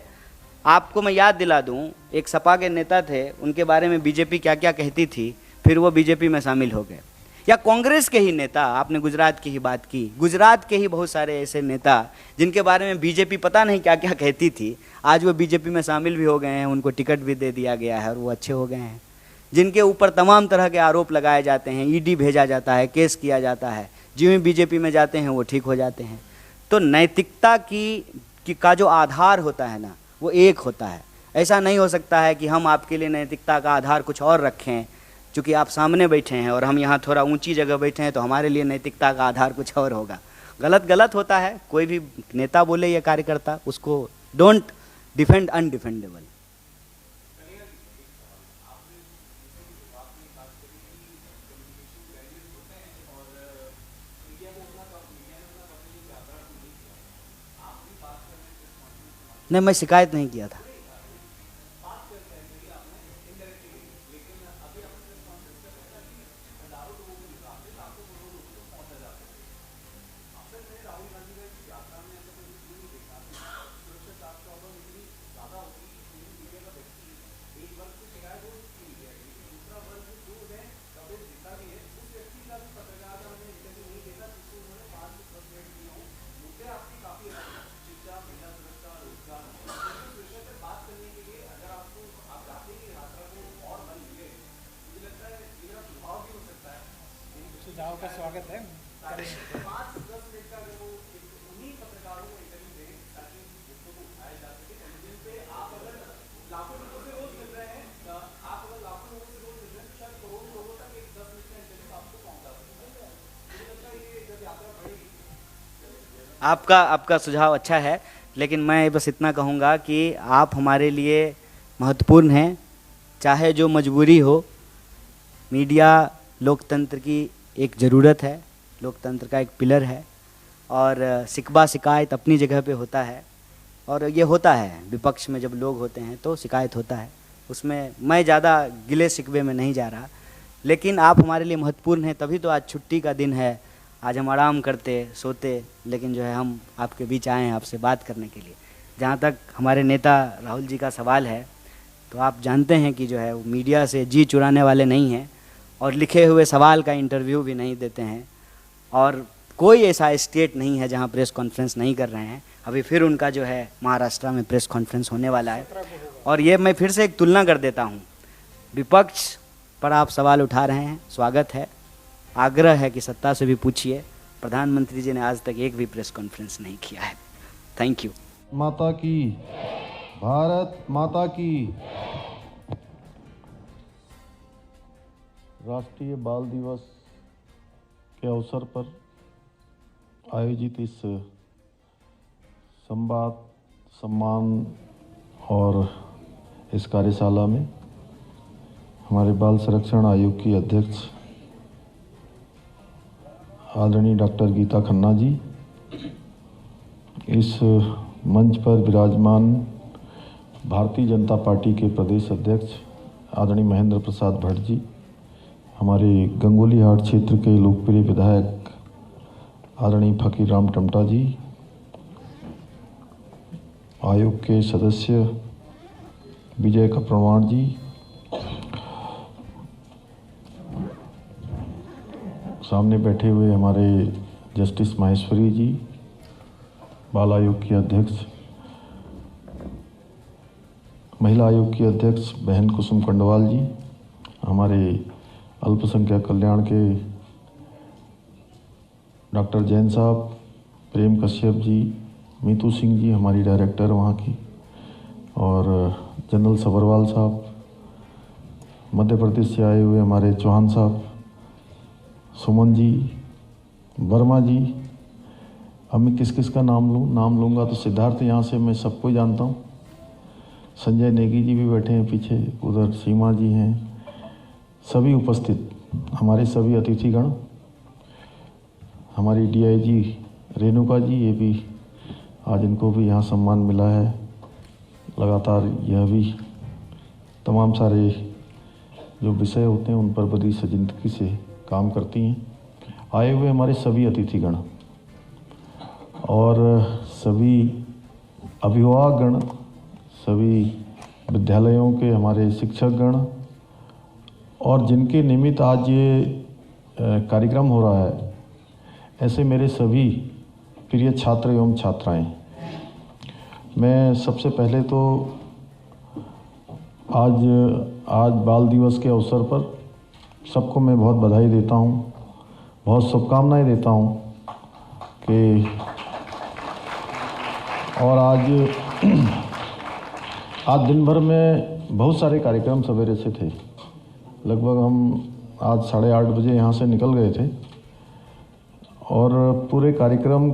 आपको मैं याद दिला दूं, एक सपा के नेता थे, उनके बारे में बीजेपी क्या क्या कहती थी, फिर वो बीजेपी में शामिल हो गए। या कांग्रेस के ही नेता, आपने गुजरात की ही बात की, गुजरात के ही बहुत सारे ऐसे नेता जिनके बारे में बीजेपी पता नहीं क्या क्या कहती थी, आज वो बीजेपी में शामिल भी हो गए हैं, उनको टिकट भी दे दिया गया है और वो अच्छे हो गए हैं। जिनके ऊपर तमाम तरह के आरोप लगाए जाते हैं, ईडी भेजा जाता है, केस किया जाता है, जो भी बीजेपी में जाते हैं वो ठीक हो जाते हैं। तो नैतिकता का जो आधार होता है ना, वो एक होता है। ऐसा नहीं हो सकता है कि हम आपके लिए नैतिकता का आधार कुछ और रखें, क्योंकि आप सामने बैठे हैं और हम यहाँ थोड़ा ऊंची जगह बैठे हैं, तो हमारे लिए नैतिकता का आधार कुछ और होगा। गलत गलत होता है, कोई भी नेता बोले या कार्यकर्ता, उसको डोंट डिफेंड अनडिफेंडेबल। नहीं, मैं शिकायत नहीं किया था। सुझाव का स्वागत है, करेंगे। आपका सुझाव अच्छा है, लेकिन मैं बस इतना कहूँगा कि आप हमारे लिए महत्वपूर्ण हैं, चाहे जो मजबूरी हो। मीडिया लोकतंत्र की एक ज़रूरत है, लोकतंत्र का एक पिलर है, और शिकवा शिकायत अपनी जगह पे होता है, और ये होता है विपक्ष में जब लोग होते हैं तो शिकायत होता है, उसमें मैं ज़्यादा गिले शिकवे में नहीं जा रहा। लेकिन आप हमारे लिए महत्वपूर्ण हैं, तभी तो आज छुट्टी का दिन है, आज हम आराम करते सोते, लेकिन जो है हम आपके बीच आए हैं आपसे बात करने के लिए। जहाँ तक हमारे नेता राहुल जी का सवाल है, तो आप जानते हैं कि जो है वो मीडिया से जी चुराने वाले नहीं हैं, और लिखे हुए सवाल का इंटरव्यू भी नहीं देते हैं, और कोई ऐसा स्टेट नहीं है जहाँ प्रेस कॉन्फ्रेंस नहीं कर रहे हैं। अभी फिर उनका जो है महाराष्ट्र में प्रेस कॉन्फ्रेंस होने वाला है। और ये मैं फिर से एक तुलना कर देता हूँ, विपक्ष पर आप सवाल उठा रहे हैं, स्वागत है, आग्रह है कि सत्ता से भी पूछिए। प्रधानमंत्री जी ने आज तक एक भी प्रेस कॉन्फ्रेंस नहीं किया है। Thank you. माता की, भारत माता की। राष्ट्रीय बाल दिवस के अवसर पर आयोजित इस संवाद, सम्मान और इस कार्यशाला में हमारे बाल संरक्षण आयोग की अध्यक्ष आदरणीय डॉक्टर गीता खन्ना जी, इस मंच पर विराजमान भारतीय जनता पार्टी के प्रदेश अध्यक्ष आदरणीय महेंद्र प्रसाद भट्ट जी, हमारे गंगोली हाट क्षेत्र के लोकप्रिय विधायक आदरणीय फकीर राम टमटा जी, आयोग के सदस्य विजय कप्रवाण जी, सामने बैठे हुए हमारे जस्टिस माहेश्वरी जी, बाल आयोग की अध्यक्ष, महिला आयोग की अध्यक्ष बहन कुसुम कंडवाल जी, हमारे अल्पसंख्यक कल्याण के डॉक्टर जैन साहब, प्रेम कश्यप जी, मीतू सिंह जी हमारी डायरेक्टर वहाँ की, और जनरल सबरवाल साहब, मध्य प्रदेश से आए हुए हमारे चौहान साहब, सुमन जी, वर्मा जी। अब मैं किस किस का नाम लूँगा तो सिद्धार्थ यहाँ से मैं सबको जानता हूँ, संजय नेगी जी भी बैठे हैं पीछे, उधर सीमा जी हैं, सभी उपस्थित हमारे सभी अतिथिगण, हमारी डीआईजी रेणुका जी, ये भी आज इनको भी यहाँ सम्मान मिला है। लगातार यह भी तमाम सारे जो विषय होते हैं उन पर बड़ी संजीदगी से काम करती हैं। आए हुए हमारे सभी अतिथिगण और सभी अभिभावकगण, सभी विद्यालयों के हमारे शिक्षकगण, और जिनके निमित्त आज ये कार्यक्रम हो रहा है, ऐसे मेरे सभी प्रिय छात्र एवं छात्राएं, मैं सबसे पहले तो आज बाल दिवस के अवसर पर सबको मैं बहुत बधाई देता हूँ, बहुत शुभकामनाएं देता हूँ कि और आज दिन भर में बहुत सारे कार्यक्रम सवेरे से थे। लगभग हम आज 8:30 बजे यहाँ से निकल गए थे, और पूरे कार्यक्रम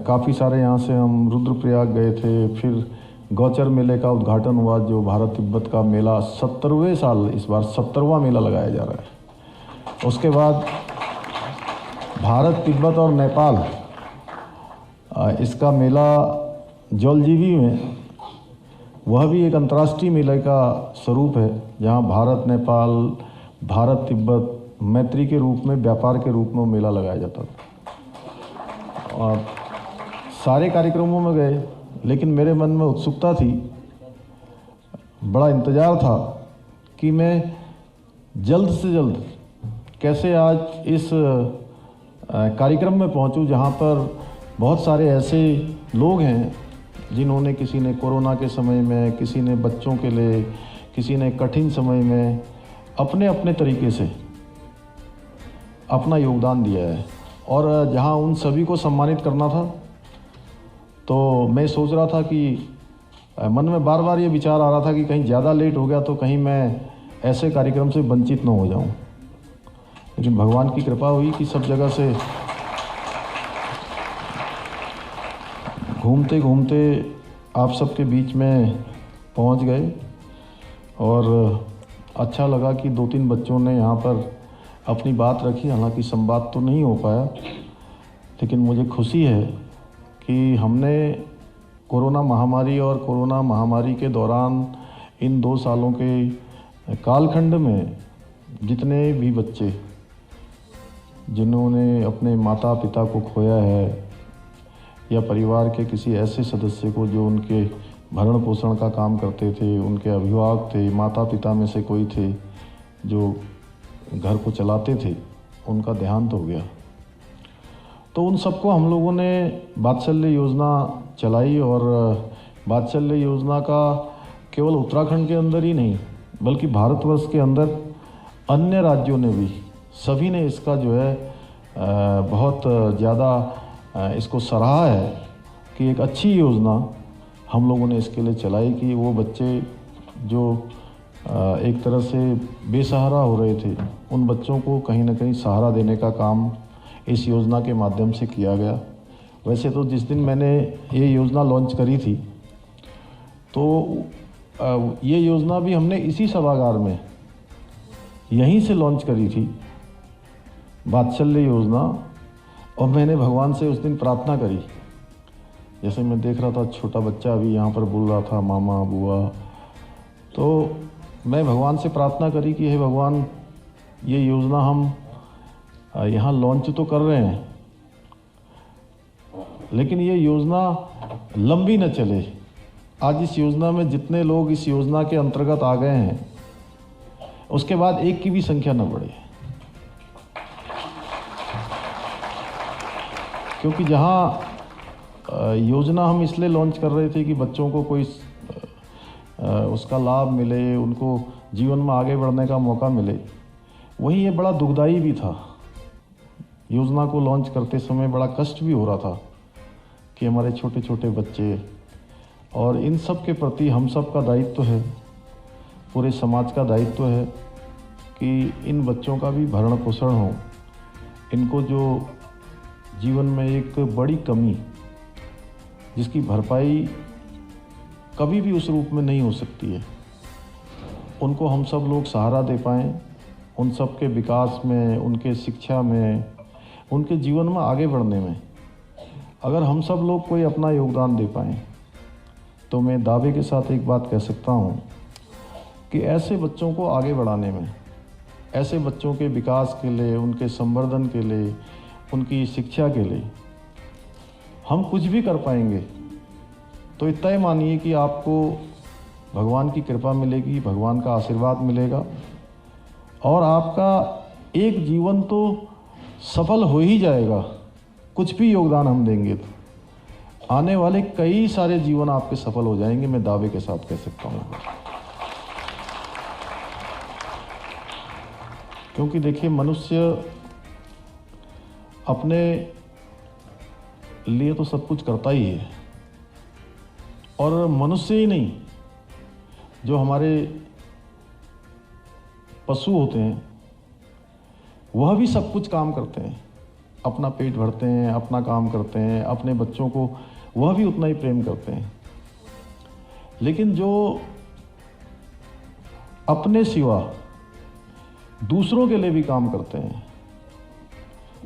काफ़ी सारे यहाँ से हम रुद्रप्रयाग गए थे, फिर गौचर मेले का उद्घाटन हुआ, जो भारत तिब्बत का मेला 70वें साल, इस बार 70वां मेला लगाया जा रहा है। उसके बाद भारत तिब्बत और नेपाल इसका मेला जौलजीबी में, वह भी एक अंतर्राष्ट्रीय मेले का स्वरूप है, जहां भारत नेपाल, भारत तिब्बत मैत्री के रूप में, व्यापार के रूप में वो मेला लगाया जाता था। और सारे कार्यक्रमों में गए, लेकिन मेरे मन में उत्सुकता थी, बड़ा इंतज़ार था कि मैं जल्द से जल्द कैसे आज इस कार्यक्रम में पहुंचूं, जहां पर बहुत सारे ऐसे लोग हैं जिन्होंने, किसी ने कोरोना के समय में, किसी ने बच्चों के लिए, किसी ने कठिन समय में अपने अपने तरीके से अपना योगदान दिया है। और जहां उन सभी को सम्मानित करना था, तो मैं सोच रहा था कि मन में बार बार ये विचार आ रहा था कि कहीं ज़्यादा लेट हो गया तो कहीं मैं ऐसे कार्यक्रम से वंचित न हो जाऊं। लेकिन भगवान की कृपा हुई कि सब जगह से घूमते घूमते आप सबके बीच में पहुंच गए। और अच्छा लगा कि 2-3 बच्चों ने यहाँ पर अपनी बात रखी। हालांकि संवाद तो नहीं हो पाया, लेकिन मुझे खुशी है कि हमने कोरोना महामारी और कोरोना महामारी के दौरान इन 2 सालों के कालखंड में जितने भी बच्चे जिन्होंने अपने माता पिता को खोया है, या परिवार के किसी ऐसे सदस्य को जो उनके भरण पोषण का काम करते थे, उनके अभिभावक थे, माता पिता में से कोई थे जो घर को चलाते थे, उनका देहांत हो गया। तो उन सबको हम लोगों ने वात्सल्य योजना चलाई। और वात्सल्य योजना का केवल उत्तराखंड के अंदर ही नहीं, बल्कि भारतवर्ष के अंदर अन्य राज्यों ने भी, सभी ने इसका जो है बहुत ज़्यादा इसको सराहा है कि एक अच्छी योजना हम लोगों ने इसके लिए चलाई कि वो बच्चे जो एक तरह से बेसहारा हो रहे थे, उन बच्चों को कहीं ना कहीं सहारा देने का काम इस योजना के माध्यम से किया गया। वैसे तो जिस दिन मैंने ये योजना लॉन्च करी थी, तो ये योजना भी हमने इसी सभागार में यहीं से लॉन्च करी थी, वात्सल्य योजना। और मैंने भगवान से उस दिन प्रार्थना करी, जैसे मैं देख रहा था छोटा बच्चा अभी यहाँ पर बोल रहा था मामा बुआ, तो मैं भगवान से प्रार्थना करी कि हे भगवान, ये योजना हम यहाँ लॉन्च तो कर रहे हैं, लेकिन ये योजना लंबी न चले। आज इस योजना में जितने लोग इस योजना के अंतर्गत आ गए हैं, उसके बाद एक की भी संख्या न बढ़े। क्योंकि जहाँ योजना हम इसलिए लॉन्च कर रहे थे कि बच्चों को कोई उसका लाभ मिले, उनको जीवन में आगे बढ़ने का मौका मिले, वहीं ये बड़ा दुखदाई भी था। योजना को लॉन्च करते समय बड़ा कष्ट भी हो रहा था कि हमारे छोटे छोटे बच्चे, और इन सब के प्रति हम सब का दायित्व है, पूरे समाज का दायित्व है कि इन बच्चों का भी भरण पोषण हो। इनको जो जीवन में एक बड़ी कमी, जिसकी भरपाई कभी भी उस रूप में नहीं हो सकती है, उनको हम सब लोग सहारा दे पाएँ, उन सब के विकास में, उनके शिक्षा में, उनके जीवन में आगे बढ़ने में अगर हम सब लोग कोई अपना योगदान दे पाएँ, तो मैं दावे के साथ एक बात कह सकता हूँ कि ऐसे बच्चों को आगे बढ़ाने में, ऐसे बच्चों के विकास के लिए, उनके संवर्धन के लिए, उनकी शिक्षा के लिए हम कुछ भी कर पाएंगे, तो इतना ही मानिए कि आपको भगवान की कृपा मिलेगी, भगवान का आशीर्वाद मिलेगा, और आपका एक जीवन तो सफल हो ही जाएगा। कुछ भी योगदान हम देंगे तो आने वाले कई सारे जीवन आपके सफल हो जाएंगे, मैं दावे के साथ कह सकता हूँ। क्योंकि देखिए, मनुष्य अपने लिए तो सब कुछ करता ही है, और मनुष्य ही नहीं, जो हमारे पशु होते हैं वह भी सब कुछ काम करते हैं, अपना पेट भरते हैं, अपना काम करते हैं, अपने बच्चों को वह भी उतना ही प्रेम करते हैं। लेकिन जो अपने सिवा दूसरों के लिए भी काम करते हैं,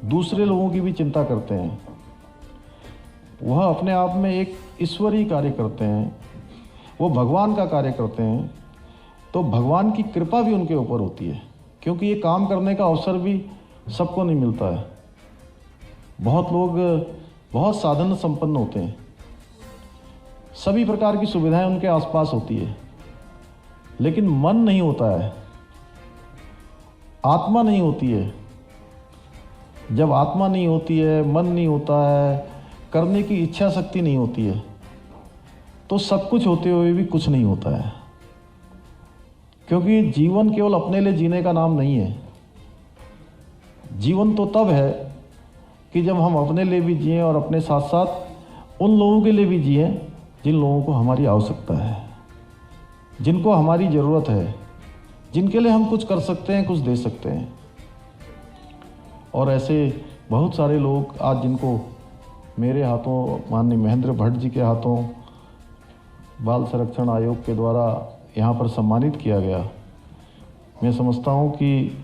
दूसरे लोगों की भी चिंता करते हैं, वह अपने आप में एक ईश्वरीय कार्य करते हैं, वो भगवान का कार्य करते हैं, तो भगवान की कृपा भी उनके ऊपर होती है, क्योंकि ये काम करने का अवसर भी सबको नहीं मिलता है। बहुत लोग बहुत साधन संपन्न होते हैं, सभी प्रकार की सुविधाएं उनके आसपास होती है, लेकिन मन नहीं होता है, आत्मा नहीं होती है। जब आत्मा नहीं होती है, मन नहीं होता है, करने की इच्छा शक्ति नहीं होती है, तो सब कुछ होते हुए भी कुछ नहीं होता है। क्योंकि जीवन केवल अपने लिए जीने का नाम नहीं है। जीवन तो तब है कि जब हम अपने लिए भी जिएं और अपने साथ साथ उन लोगों के लिए भी जिएं जिन लोगों को हमारी आवश्यकता है, जिनको हमारी ज़रूरत है, जिनके लिए हम कुछ कर सकते हैं, कुछ दे सकते हैं। और ऐसे बहुत सारे लोग आज जिनको मेरे हाथों, माननीय महेंद्र भट्ट जी के हाथों बाल संरक्षण आयोग के द्वारा यहाँ पर सम्मानित किया गया। मैं समझता हूँ कि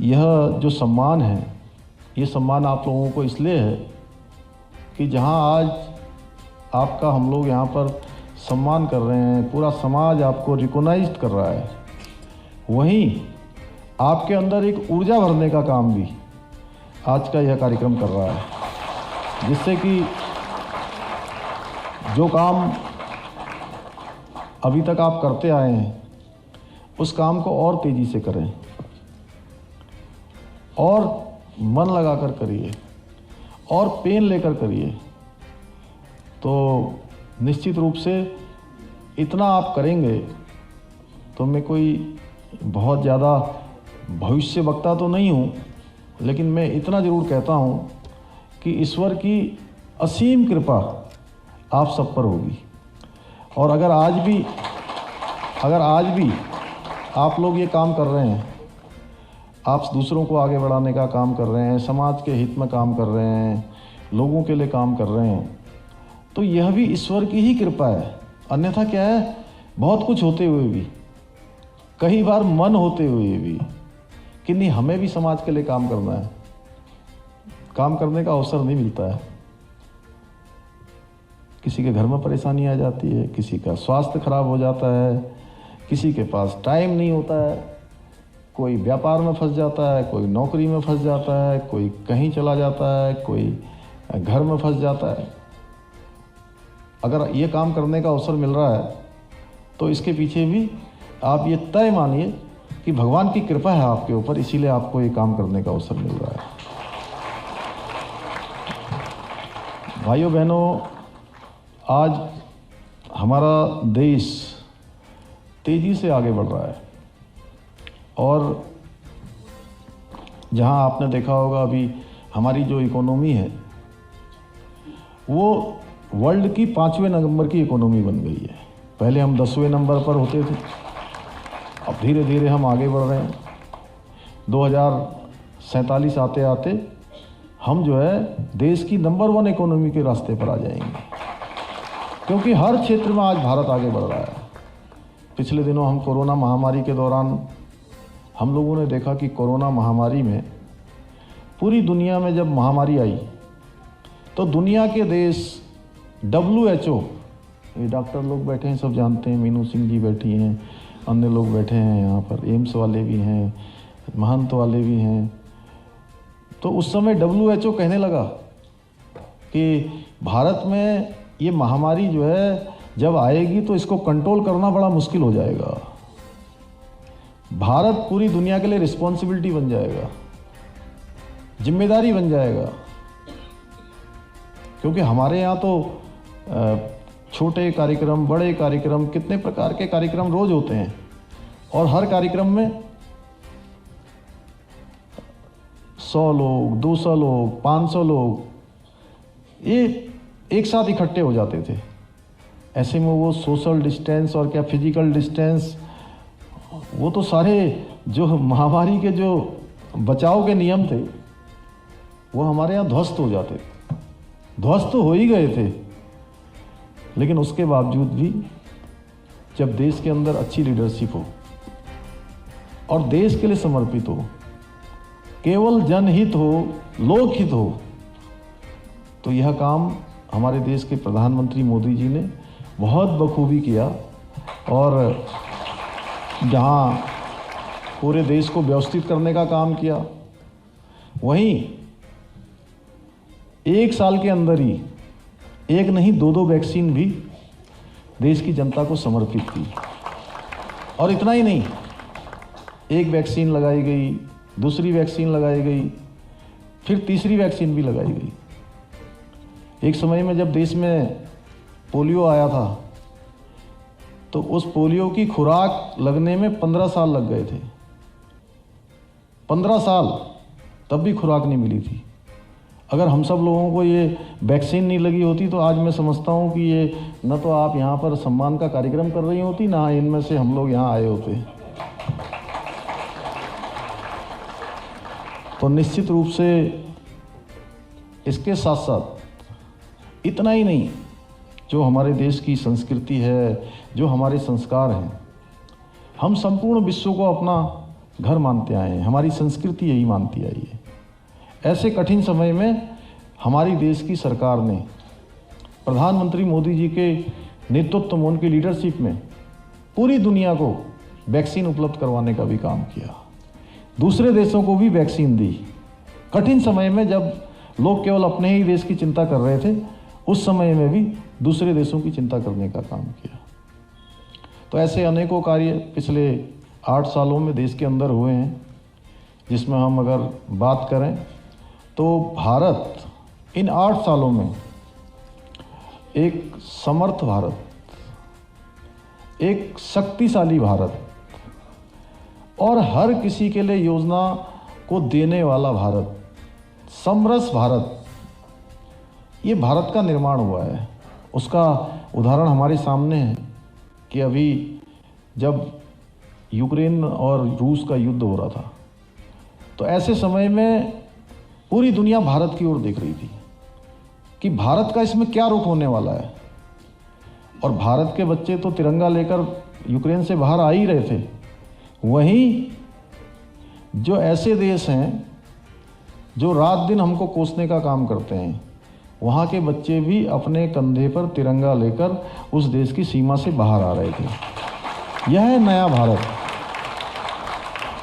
यह जो सम्मान है, ये सम्मान आप लोगों को इसलिए है कि जहाँ आज आपका हम लोग यहाँ पर सम्मान कर रहे हैं, पूरा समाज आपको रिकॉग्नाइज कर रहा है, वहीं आपके अंदर एक ऊर्जा भरने का काम भी आज का यह कार्यक्रम कर रहा है, जिससे कि जो काम अभी तक आप करते आए हैं उस काम को और तेज़ी से करें और मन लगाकर करिए और पेन लेकर करिए। तो निश्चित रूप से इतना आप करेंगे तो मैं कोई बहुत ज़्यादा भविष्य वक्ता तो नहीं हूँ, लेकिन मैं इतना ज़रूर कहता हूँ कि ईश्वर की असीम कृपा आप सब पर होगी। और अगर आज भी आप लोग ये काम कर रहे हैं, आप दूसरों को आगे बढ़ाने का काम कर रहे हैं, समाज के हित में काम कर रहे हैं, लोगों के लिए काम कर रहे हैं, तो यह भी ईश्वर की ही कृपा है। अन्यथा क्या है, बहुत कुछ होते हुए भी, कई बार मन होते हुए भी कि नहीं हमें भी समाज के लिए काम करना है, काम करने का अवसर नहीं मिलता है। किसी के घर में परेशानी आ जाती है, किसी का स्वास्थ्य खराब हो जाता है, किसी के पास टाइम नहीं होता है, कोई व्यापार में फंस जाता है, कोई नौकरी में फंस जाता है, कोई कहीं चला जाता है, कोई घर में फंस जाता है। अगर ये काम करने का अवसर मिल रहा है तो इसके पीछे भी आप ये तय मानिए कि भगवान की कृपा है आपके ऊपर, इसीलिए आपको ये काम करने का अवसर मिल रहा है। भाइयों बहनों, आज हमारा देश तेज़ी से आगे बढ़ रहा है और जहां आपने देखा होगा अभी हमारी जो इकोनॉमी है वो वर्ल्ड की 5वें नंबर की इकोनॉमी बन गई है। पहले हम 10वें नंबर पर होते थे, अब धीरे धीरे हम आगे बढ़ रहे हैं। 2047 आते आते हम जो है देश की नंबर 1 इकोनॉमी के रास्ते पर आ जाएंगे, क्योंकि हर क्षेत्र में आज भारत आगे बढ़ रहा है। पिछले दिनों हम कोरोना महामारी के दौरान हम लोगों ने देखा कि कोरोना महामारी में पूरी दुनिया में जब महामारी आई तो दुनिया के देश WHO, ये डॉक्टर लोग बैठे हैं, सब जानते हैं, मीनू सिंह जी बैठी हैं, अन्य लोग बैठे हैं यहाँ पर, एम्स वाले भी हैं, महंत वाले भी हैं। तो उस समय WHO कहने लगा कि भारत में ये महामारी जो है जब आएगी तो इसको कंट्रोल करना बड़ा मुश्किल हो जाएगा। भारत पूरी दुनिया के लिए रिस्पॉन्सिबिलिटी बन जाएगा, जिम्मेदारी बन जाएगा, क्योंकि हमारे यहाँ तो छोटे कार्यक्रम, बड़े कार्यक्रम, कितने प्रकार के कार्यक्रम रोज होते हैं और हर कार्यक्रम में 100 लोग, 200 लोग, 500 लोग ये एक साथ इकट्ठे हो जाते थे। ऐसे में वो सोशल डिस्टेंस और क्या फिजिकल डिस्टेंस, वो तो सारे जो महामारी के जो बचाव के नियम थे वो हमारे यहाँ ध्वस्त हो जाते थे। ध्वस्त तो हो ही गए थे, लेकिन उसके बावजूद भी जब देश के अंदर अच्छी लीडरशिप हो और देश के लिए समर्पित हो, केवल जनहित हो, लोकहित हो, तो यह काम हमारे देश के प्रधानमंत्री मोदी जी ने बहुत बखूबी किया और जहां पूरे देश को व्यवस्थित करने का काम किया, वहीं एक साल के अंदर ही एक नहीं दो वैक्सीन भी देश की जनता को समर्पित की। और इतना ही नहीं, एक वैक्सीन लगाई गई, दूसरी वैक्सीन लगाई गई, फिर तीसरी वैक्सीन भी लगाई गई। एक समय में जब देश में पोलियो आया था तो उस पोलियो की खुराक लगने में 15 साल लग गए थे। 15 साल, तब भी खुराक नहीं मिली थी। अगर हम सब लोगों को ये वैक्सीन नहीं लगी होती तो आज मैं समझता हूँ कि ये न तो आप यहाँ पर सम्मान का कार्यक्रम कर रही होती, ना इनमें से हम लोग यहाँ आए होते। तो निश्चित रूप से इसके साथ साथ इतना ही नहीं, जो हमारे देश की संस्कृति है, जो हमारे संस्कार हैं, हम संपूर्ण विश्व को अपना घर मानते आए हैं। हमारी संस्कृति यही मानती आई है। ऐसे कठिन समय में हमारी देश की सरकार ने प्रधानमंत्री मोदी जी के नेतृत्व में, उनकी लीडरशिप में पूरी दुनिया को वैक्सीन उपलब्ध करवाने का भी काम किया। दूसरे देशों को भी वैक्सीन दी। कठिन समय में जब लोग केवल अपने ही देश की चिंता कर रहे थे, उस समय में भी दूसरे देशों की चिंता करने का काम किया। तो ऐसे अनेकों कार्य पिछले 8 सालों में देश के अंदर हुए हैं, जिसमें हम अगर बात करें तो भारत इन 8 सालों में एक समर्थ भारत, एक शक्तिशाली भारत और हर किसी के लिए योजना को देने वाला भारत, समरस भारत, ये भारत का निर्माण हुआ है। उसका उदाहरण हमारे सामने है कि अभी जब यूक्रेन और रूस का युद्ध हो रहा था, तो ऐसे समय में पूरी दुनिया भारत की ओर देख रही थी कि भारत का इसमें क्या रुख होने वाला है। और भारत के बच्चे तो तिरंगा लेकर यूक्रेन से बाहर आ ही रहे थे। वहीं जो ऐसे देश हैं जो रात दिन हमको कोसने का काम करते हैं, वहाँ के बच्चे भी अपने कंधे पर तिरंगा लेकर उस देश की सीमा से बाहर आ रहे थे। यह है नया भारत।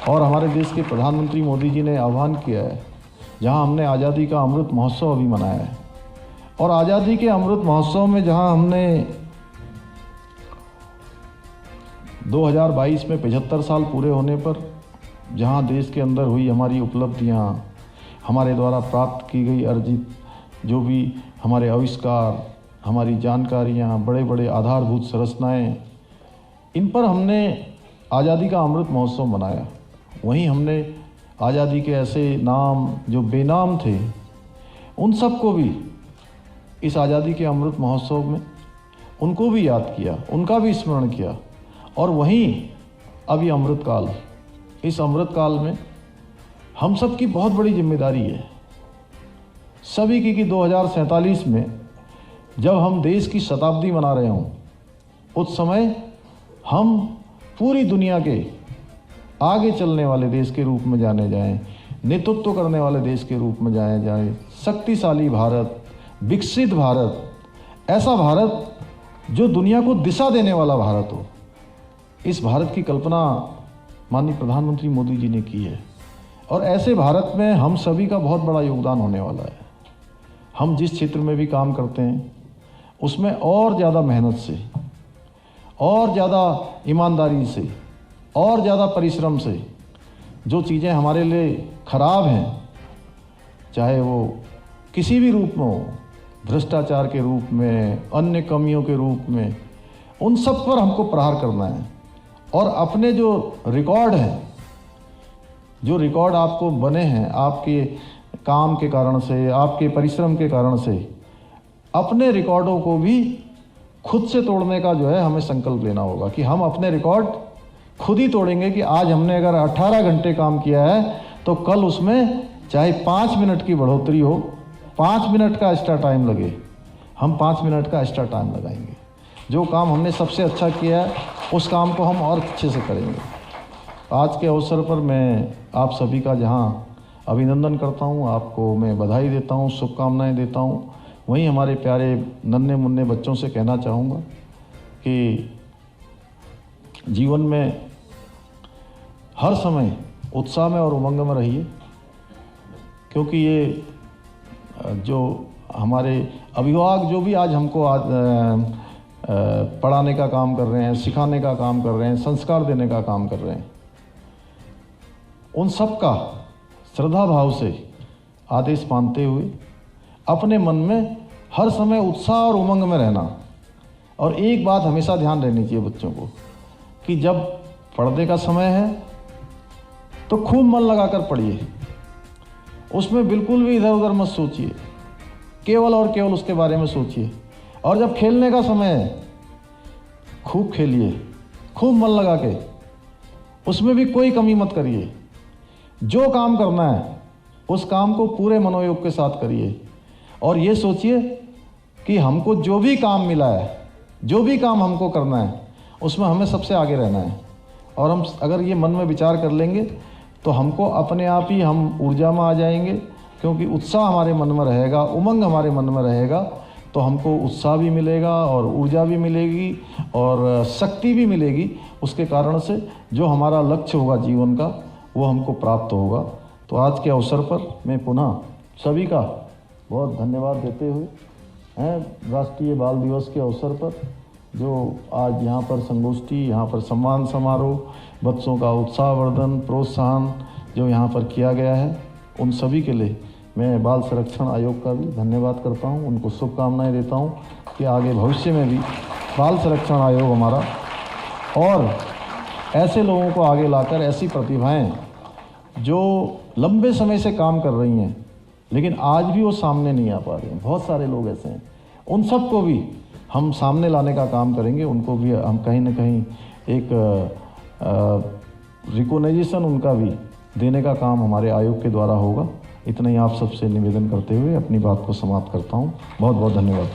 और हमारे देश के प्रधानमंत्री मोदी जी ने आह्वान किया है, जहाँ हमने आज़ादी का अमृत महोत्सव अभी मनाया है, और आज़ादी के अमृत महोत्सव में जहाँ हमने 2022 में 75 साल पूरे होने पर जहाँ देश के अंदर हुई हमारी उपलब्धियाँ, हमारे द्वारा प्राप्त की गई अर्जित जो भी हमारे आविष्कार, हमारी जानकारियाँ, बड़े बड़े आधारभूत संरचनाएँ, इन पर हमने आज़ादी का अमृत महोत्सव मनाया। वहीं हमने आज़ादी के ऐसे नाम जो बेनाम थे, उन सबको भी इस आज़ादी के अमृत महोत्सव में उनको भी याद किया, उनका भी स्मरण किया। और वहीं अभी अमृतकाल, इस अमृतकाल में हम सब की बहुत बड़ी जिम्मेदारी है सभी की कि 2047 में जब हम देश की शताब्दी मना रहे हों, उस समय हम पूरी दुनिया के आगे चलने वाले देश के रूप में जाने जाएं, नेतृत्व करने वाले देश के रूप में जाएं, शक्तिशाली भारत, विकसित भारत, ऐसा भारत जो दुनिया को दिशा देने वाला भारत हो। इस भारत की कल्पना माननीय प्रधानमंत्री मोदी जी ने की है, और ऐसे भारत में हम सभी का बहुत बड़ा योगदान होने वाला है। हम जिस क्षेत्र में भी काम करते हैं उसमें और ज़्यादा मेहनत से, और ज़्यादा ईमानदारी से, और ज़्यादा परिश्रम से जो चीज़ें हमारे लिए खराब हैं, चाहे वो किसी भी रूप में हो, भ्रष्टाचार के रूप में, अन्य कमियों के रूप में, उन सब पर हमको प्रहार करना है। और अपने जो रिकॉर्ड हैं, जो रिकॉर्ड आपको बने हैं आपके काम के कारण से, आपके परिश्रम के कारण से, अपने रिकॉर्डों को भी खुद से तोड़ने का जो है हमें संकल्प लेना होगा कि हम अपने रिकॉर्ड खुद ही तोड़ेंगे। कि आज हमने अगर 18 घंटे काम किया है तो कल उसमें चाहे 5 मिनट की बढ़ोतरी हो, 5 मिनट का एक्स्ट्रा टाइम लगे, हम 5 मिनट का एक्स्ट्रा टाइम लगाएंगे। जो काम हमने सबसे अच्छा किया है उस काम को हम और अच्छे से करेंगे। आज के अवसर पर मैं आप सभी का जहां अभिनंदन करता हूं, आपको मैं बधाई देता हूं, शुभकामनाएं देता हूं वहीं हमारे प्यारे नन्हे मुन्ने बच्चों से कहना चाहूँगा कि जीवन में हर समय उत्साह में और उमंग में रहिए, क्योंकि ये जो हमारे अभिभावक जो भी आज हमको पढ़ाने का काम कर रहे हैं, सिखाने का काम कर रहे हैं, संस्कार देने का काम कर रहे हैं, उन सब का श्रद्धा भाव से आदेश मानते हुए अपने मन में हर समय उत्साह और उमंग में रहना। और एक बात हमेशा ध्यान रहनी चाहिए बच्चों को कि जब पढ़ने का समय है तो खूब मन लगाकर पढ़िए, उसमें बिल्कुल भी इधर उधर मत सोचिए, केवल और केवल उसके बारे में सोचिए। और जब खेलने का समय है खूब खेलिए, खूब मन लगा के, उसमें भी कोई कमी मत करिए। जो काम करना है उस काम को पूरे मनोयोग के साथ करिए और ये सोचिए कि हमको जो भी काम मिला है, जो भी काम हमको करना है, उसमें हमें सबसे आगे रहना है। और हम अगर ये मन में विचार कर लेंगे तो हमको अपने आप ही हम ऊर्जा में आ जाएंगे, क्योंकि उत्साह हमारे मन में रहेगा, उमंग हमारे मन में रहेगा, तो हमको उत्साह भी मिलेगा और ऊर्जा भी मिलेगी और शक्ति भी मिलेगी। उसके कारण से जो हमारा लक्ष्य होगा जीवन का वो हमको प्राप्त होगा। तो आज के अवसर पर मैं पुनः सभी का बहुत धन्यवाद देते हुए राष्ट्रीय बाल दिवस के अवसर पर जो आज यहाँ पर संगोष्ठी, यहाँ पर सम्मान समारोह, बच्चों का उत्साहवर्धन, प्रोत्साहन जो यहाँ पर किया गया है, उन सभी के लिए मैं बाल संरक्षण आयोग का भी धन्यवाद करता हूँ। उनको शुभकामनाएं देता हूँ कि आगे भविष्य में भी बाल संरक्षण आयोग हमारा और ऐसे लोगों को आगे लाकर, ऐसी प्रतिभाएं जो लंबे समय से काम कर रही हैं लेकिन आज भी वो सामने नहीं आ पा रही हैं, बहुत सारे लोग ऐसे हैं, उन सबको भी हम सामने लाने का काम करेंगे। उनको भी हम कहीं ना कहीं एक रिकॉग्निशन उनका भी देने का काम हमारे आयोग के द्वारा होगा। इतना ही आप सबसे निवेदन करते हुए अपनी बात को समाप्त करता हूँ। बहुत बहुत धन्यवाद।